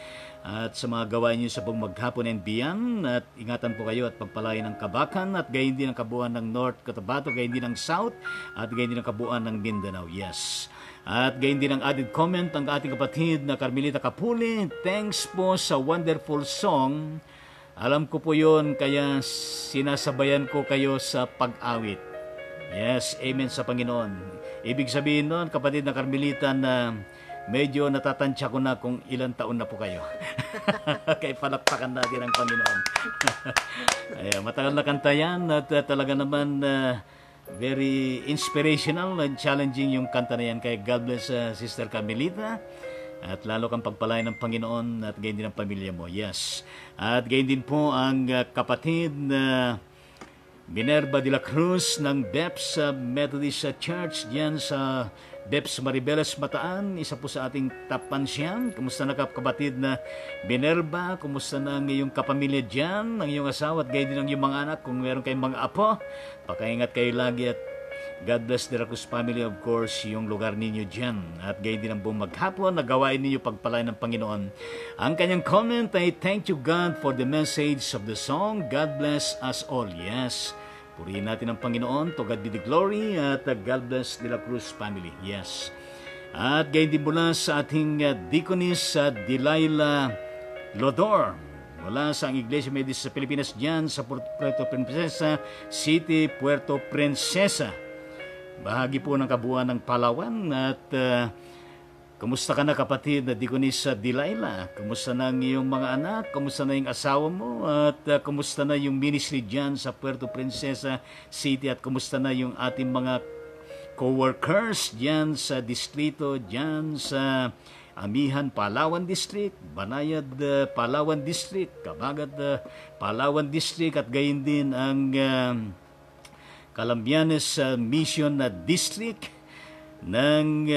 at sa mga gawain niyo sa buong maghapon and beyond. At ingatan po kayo at pagpalain ng Kabakan at gayon din ang kabuuan ng North Cotabato, gayon din ang South at gayon din ang kabuuan ng Mindanao. Yes. At gayon din ang added comment ang ating kapatid na Carmelita Kapuli. Thanks po sa wonderful song. Alam ko po yun, kaya sinasabayan ko kayo sa pag-awit. Yes, amen sa Panginoon. Ibig sabihin nun, kapatid na Carmelita, na medyo natatansya ko na kung ilang taon na po kayo. Kaya palakpakan natin ang Panginoon. Matagal na kanta yan at talaga naman very inspirational and challenging yung kanta na yan. Kaya God bless Sister Carmelita. At lalo kang pagpalain ng Panginoon at gayon din ang pamilya mo. Yes. At gayon din po ang kapatid na Minerva de la Cruz ng BEPS Methodist Church diyan sa BEPS Maribeles, Bataan. Isa po sa ating tapansyan. Kumusta na kapatid na Minerva? Kumusta na ang iyong kapamilya diyan, ang iyong asawa at gayon din ang iyong mga anak? Kung meron kayong mga apo, pakaingat kayo lagi at God bless the Racus family, of course, yung lugar ninyo dyan. At gayon din ang buong maghapon, nagawain ninyo pagpalain ng Panginoon. Ang kanyang comment ay, thank you God for the message of the song. God bless us all. Yes. Purihin natin ang Panginoon. To God be the glory. At God bless the Racus family. Yes. At gayon din mula sa ating Deaconess Delilah Lodor. Mula sa Iglesia Methodist sa Pilipinas dyan sa Puerto Princesa City, Puerto Princesa. Bahagi po ng kabuuan ng Palawan at kumusta ka na kapatid na Deaconess Delilah? Kumusta na ang iyong mga anak? Kumusta na yung asawa mo? At kumusta na yung ministry dyan sa Puerto Princesa City? At kumusta na yung ating mga co-workers dyan sa distrito, dyan sa Amihan, Palawan District, Banayad, Palawan District, Kabagat, Palawan District at gayon din ang Calambianes Mission District ng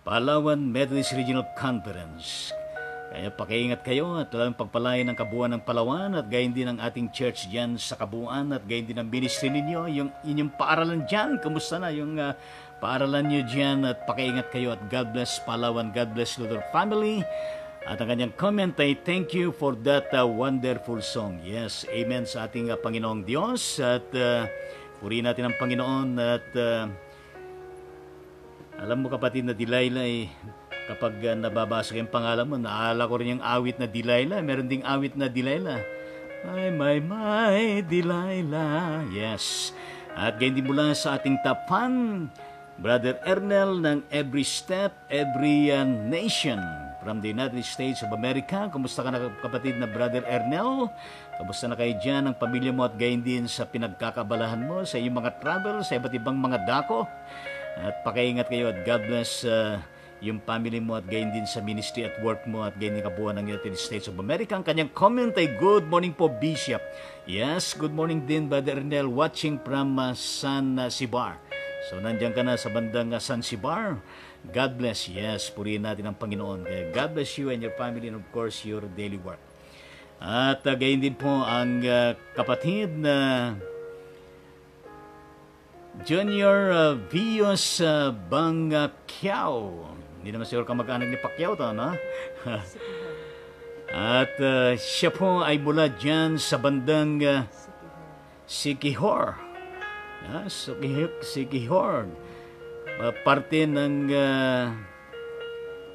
Palawan Methodist Regional Conference. Kaya pakiingat kayo at talagang pagpalain ng kabuuan ng Palawan at gayon din ang ating church dyan sa kabuuan at gayon din ang ministry ninyo, yung inyong paaralan dyan. Kamusta na yung paaralan nyo dyan at pakiingat kayo at God bless Palawan, God bless Luther family. At ang kanyang comment ay, thank you for that wonderful song. Yes, amen sa ating Panginoong Diyos. At purihin natin ang Panginoon. At alam mo kapatid na Delilah, kapag nababasa ko yung pangalan mo, naaalala ko rin yung awit na Delilah. Meron ding awit na Delilah. My, Delilah. Yes. At gayon din mula sa ating top fan, Brother Ernel ng Every Step, Every Nation from the United States of America. Kumusta ka na kapatid na Brother Ernel? Kumusta na kayo dyan, ang pamilya mo at gayon din sa pinagkakabalahan mo sa iyong mga travel, sa iba't ibang mga dako? At pakaingat kayo at God bless yung family mo at gayon din sa ministry at work mo at gayon din kabuuan ng United States of America. Ang kanyang comment ay, good morning po Bishop. Yes, good morning din Brother Ernel, watching from San Sibar. So nandiyan ka na sa bandang San Sibar. God bless. Yes, purihin natin ang Panginoon. Kaya God bless you and your family and of course your daily work. At gayon din po ang kapatid na Junior Vios Bangkiao. Hindi naman siguro kamag-anak ni Pacquiao to, no? At siya po ay mula dyan sa bandang Siquijor. Siquijor. Parte ng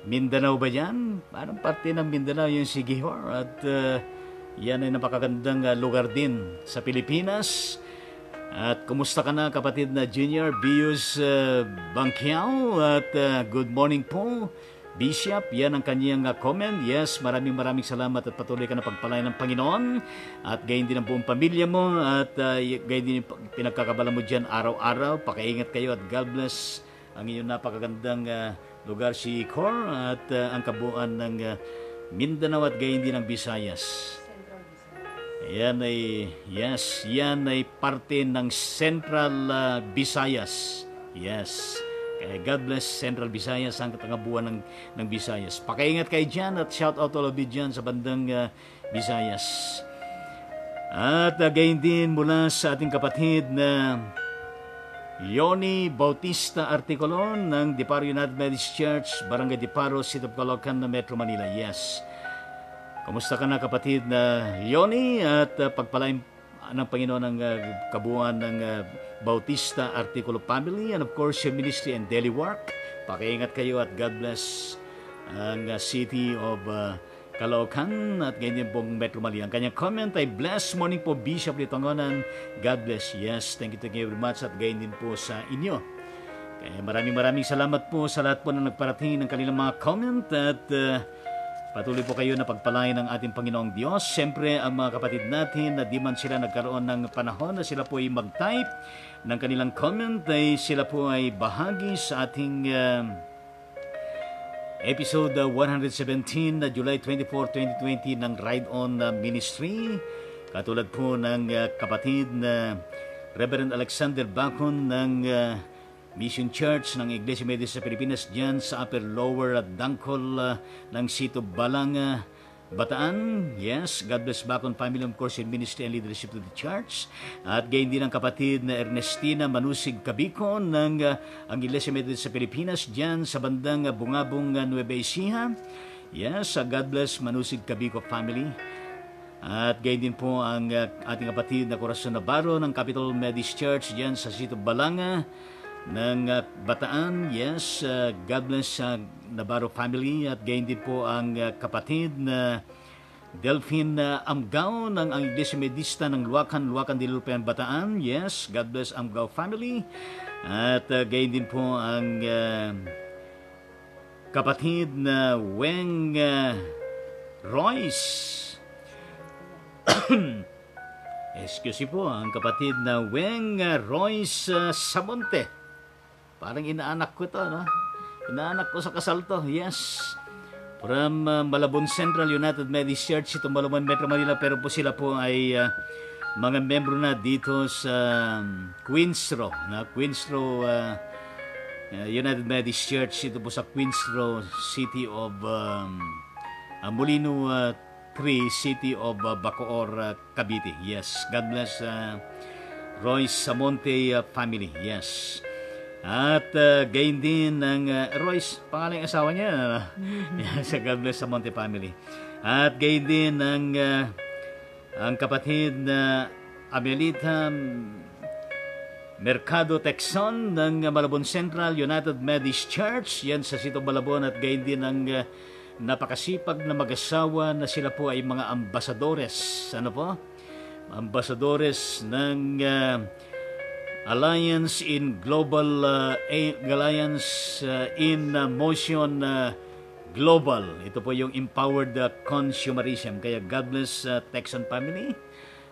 Mindanao ba yan? Parang parte ng Mindanao yung Siquijor. At yan ay napakagandang lugar din sa Pilipinas. At kumusta ka na kapatid na Junior Bius Bangkiao? At good morning po Bishop, yan ang kanyang comment. Yes, maraming salamat at patuloy ka na pagpalain ng Panginoon. At gayon din ang buong pamilya mo. At gayon din pinagkakabala mo dyan araw-araw. Pakaingat kayo at God bless ang inyong napakagandang lugar si Cor. At ang kabuuan ng Mindanao at gayon din ang Visayas. Yan ay, yes, yan ay parte ng Central Visayas. Yes. God bless Central Visayas, ang katangabuan ng Visayas. Pakaingat kayo dyan at shout out all of you dyan sa bandang Visayas. At gayon din mula sa ating kapatid na Yoni Bautista Articolon ng Diparo United Methodist Church, Barangay Diparo, City of Caloocan na Metro Manila. Yes. Kumusta ka na kapatid na Yoni at pagpalain ng Panginoon ang kabuuan ng Bautista Articulo family and of course your ministry and daily work. Pakiingat kayo at God bless ang City of Caloocan at ganyan pong Metro Manila. Ang kanyang comment ay, blessed morning po Bishop Litongonan. God bless. Yes, thank you very much at ganyan din po sa inyo. Kaya maraming salamat po sa lahat po na nagparating ng kanilang mga comment at patuloy po kayo na pagpalain ng ating Panginoong Diyos. Siyempre, ang mga kapatid natin na di man sila nagkaroon ng panahon na sila po ay mag-type ng kanilang comment, ay sila po ay bahagi sa ating episode 117 na July 24, 2020 ng Ride On Ministry. Katulad po ng kapatid na Reverend Alexander Bacon ng Mission Church ng Iglesia Methodist sa Pilipinas dyan sa Upper Lower Dangkol ng Sito Balanga, Bataan. Yes, God bless Bacon family, of course, in ministry and leadership to the church. At gayon din ang kapatid na Ernestina Manusig Cabicon ng ang Iglesia Methodist sa Pilipinas dyan sa bandang Bungabong, Nueva Ecija. Yes, God bless Manusig Cabico family. At gayon din po ang ating kapatid na Corazon Navarro ng Capital Methodist Church dyan sa Sito Balanga ng Bataan. Yes, God bless Navarro family. At gayon din po ang kapatid na Delphine Amgao ng ang Iglesia Methodista ng Luacan Dilupian, Bataan. Yes, God bless Amgao family. At gayon din po ang kapatid na Weng Royce. Excuse me po, ang kapatid na Weng Royce Samonte. Parang inaanak ko to, no? Inaanak ko sa kasal to, yes. From Malabon Central United Methodist Church, itong Malabon Metro Manila, pero po sila po ay mga membro na dito sa Queensro, na Queensro United Methodist Church, ito po sa Queensro City of Molino 3, City of Bacoor, Cavite. Yes, God bless Royce Samonte family, yes. At gayon din ng Royce, pangalan ng asawa niya. Yes, God bless Samonte family. At gayon din ng ang kapatid na Amelita Mercado Texon ng Malabon Central United Methodist Church, yan sa Sito Malabon. At gayon din ng napakasipag na mag-asawa na sila po ay mga ambasadores. Ano po? Ambasadores ng Alliance in Global Alliance in Motion Global. Ito po yung Empowered Consumerism. Kaya God bless Texan family.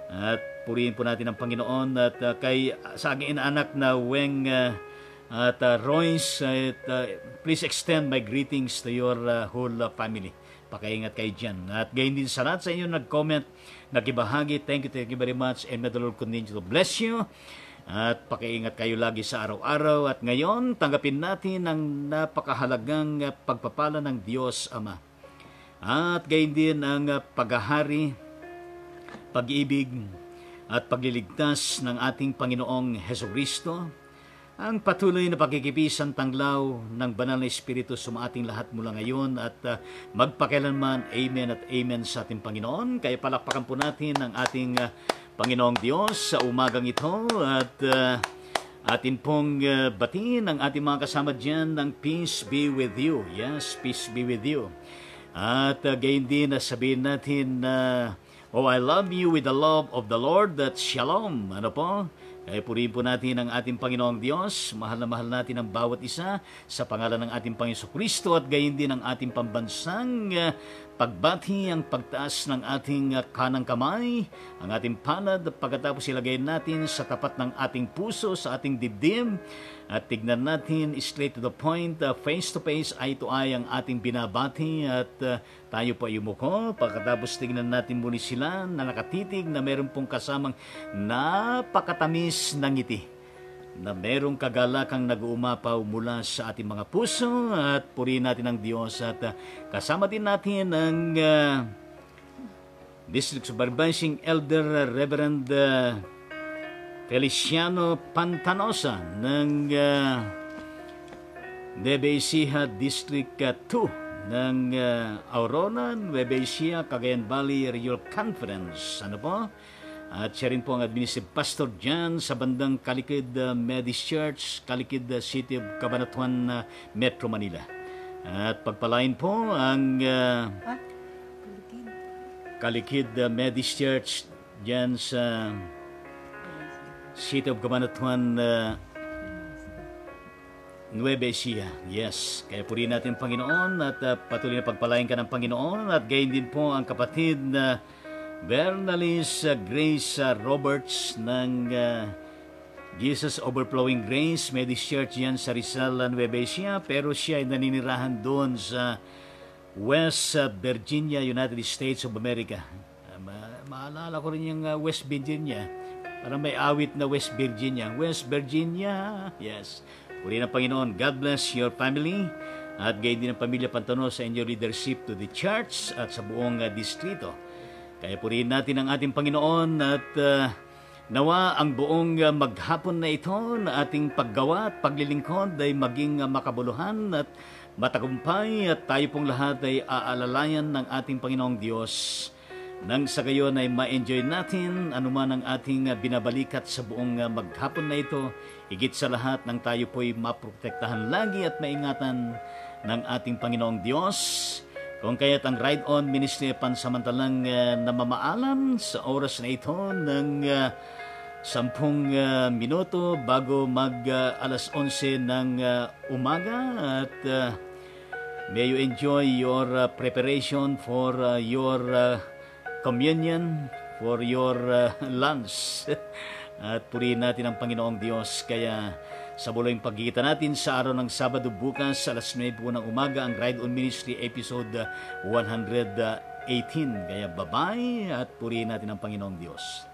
At purihin po natin ang Panginoon. At kay sa aking inaanak na Weng at Royce, please extend my greetings to your whole family. Pakaingat kayo dyan. At gayon din sa lahat sa inyo nag-comment, nagibahagi. Thank you very much. And may the Lord continue to bless you. At pakiingat kayo lagi sa araw-araw. At ngayon, tanggapin natin ang napakahalagang pagpapala ng Diyos Ama. At gayon din ang paghahari, pag-ibig, at pagliligtas ng ating Panginoong Hesukristo. Ang patuloy na pagkikipisan tanglaw ng Banal na Espiritu sa ating lahat mula ngayon at magpakailanman. Amen at amen sa ating Panginoon. Kaya palakpakan po natin ang ating Panginoong Diyos sa umagang ito at atin pong batiin ang ating mga kasama dyan ng peace be with you. Yes, peace be with you. At gayon din na sabihin natin oh, I love you with the love of the Lord. That's shalom. Ano po? Kaya purihin po natin ang ating Panginoong Diyos. Mahal na mahal natin ang bawat isa sa pangalan ng ating Panginoon Kristo at gayon din ang ating pambansang pagbati, ang pagtaas ng ating kanang kamay, ang ating palad, pagkatapos ilagay natin sa tapat ng ating puso, sa ating dibdib, at tignan natin straight to the point, face to face, eye to eye ang ating binabati at tayo pa yumuko. Pagkatapos tignan natin muli sila na nakatitig na meron pong kasamang napakatamis ng ngiti, na merong kagalakang nag-uumapaw mula sa ating mga puso at purihin natin ang Diyos at kasama din natin ang District Supervising Elder Reverend Feliciano Pantanosa ng Nueva Ecija District 2 ng Aurora, Nueva Ecija, Cagayan Valley Regional Conference. Ano po? At siya rin po ang administrative pastor dyan sa bandang Kalikid Methodist Church, Kalikid City of Cabanatuan, Metro Manila. At pagpalain po ang Kalikid Methodist Church dyan sa City of Cabanatuan, Nueva Ecija. Yes, kaya purihin natin ang Panginoon at patuloy na pagpalain ka ng Panginoon. At gayon din po ang kapatid na Bernalis Grace Roberts ng Jesus Overflowing Grace Methodist Church yan sa Rizal, Nueva Ecija, pero siya ay naninirahan doon sa West Virginia, United States of America. Maalala ko rin yung West Virginia. Parang may awit na West Virginia. West Virginia, yes. Purihin ang Panginoon. God bless your family. At gayon din ang pamilya Pantano sa inyong leadership to the church at sa buong distrito. Kaya purihin natin ang ating Panginoon at nawa ang buong maghapon na ito na ating paggawa at paglilingkod ay maging makabuluhan at matagumpay at tayo pong lahat ay aalalayan ng ating Panginoong Diyos. Nang sa gayon ay ma-enjoy natin anuman ang ating binabalikat sa buong maghapon na ito, higit sa lahat nang tayo po'y maprotektahan lagi at maingatan ng ating Panginoong Diyos. Kung kaya't ang Ride On Ministry pansamantalang namamaalam sa oras na ito ng 10 minuto bago mag alas 11 ng umaga at may you enjoy your preparation for your communion, for your lunch. At purihin natin ang Panginoong Diyos. Kaya sa buloy pagkikita natin sa araw ng Sabado bukas alas 9 po ng umaga ang Ride On Ministry episode 118. Kaya bye-bye at purihin natin ang Panginoong Diyos.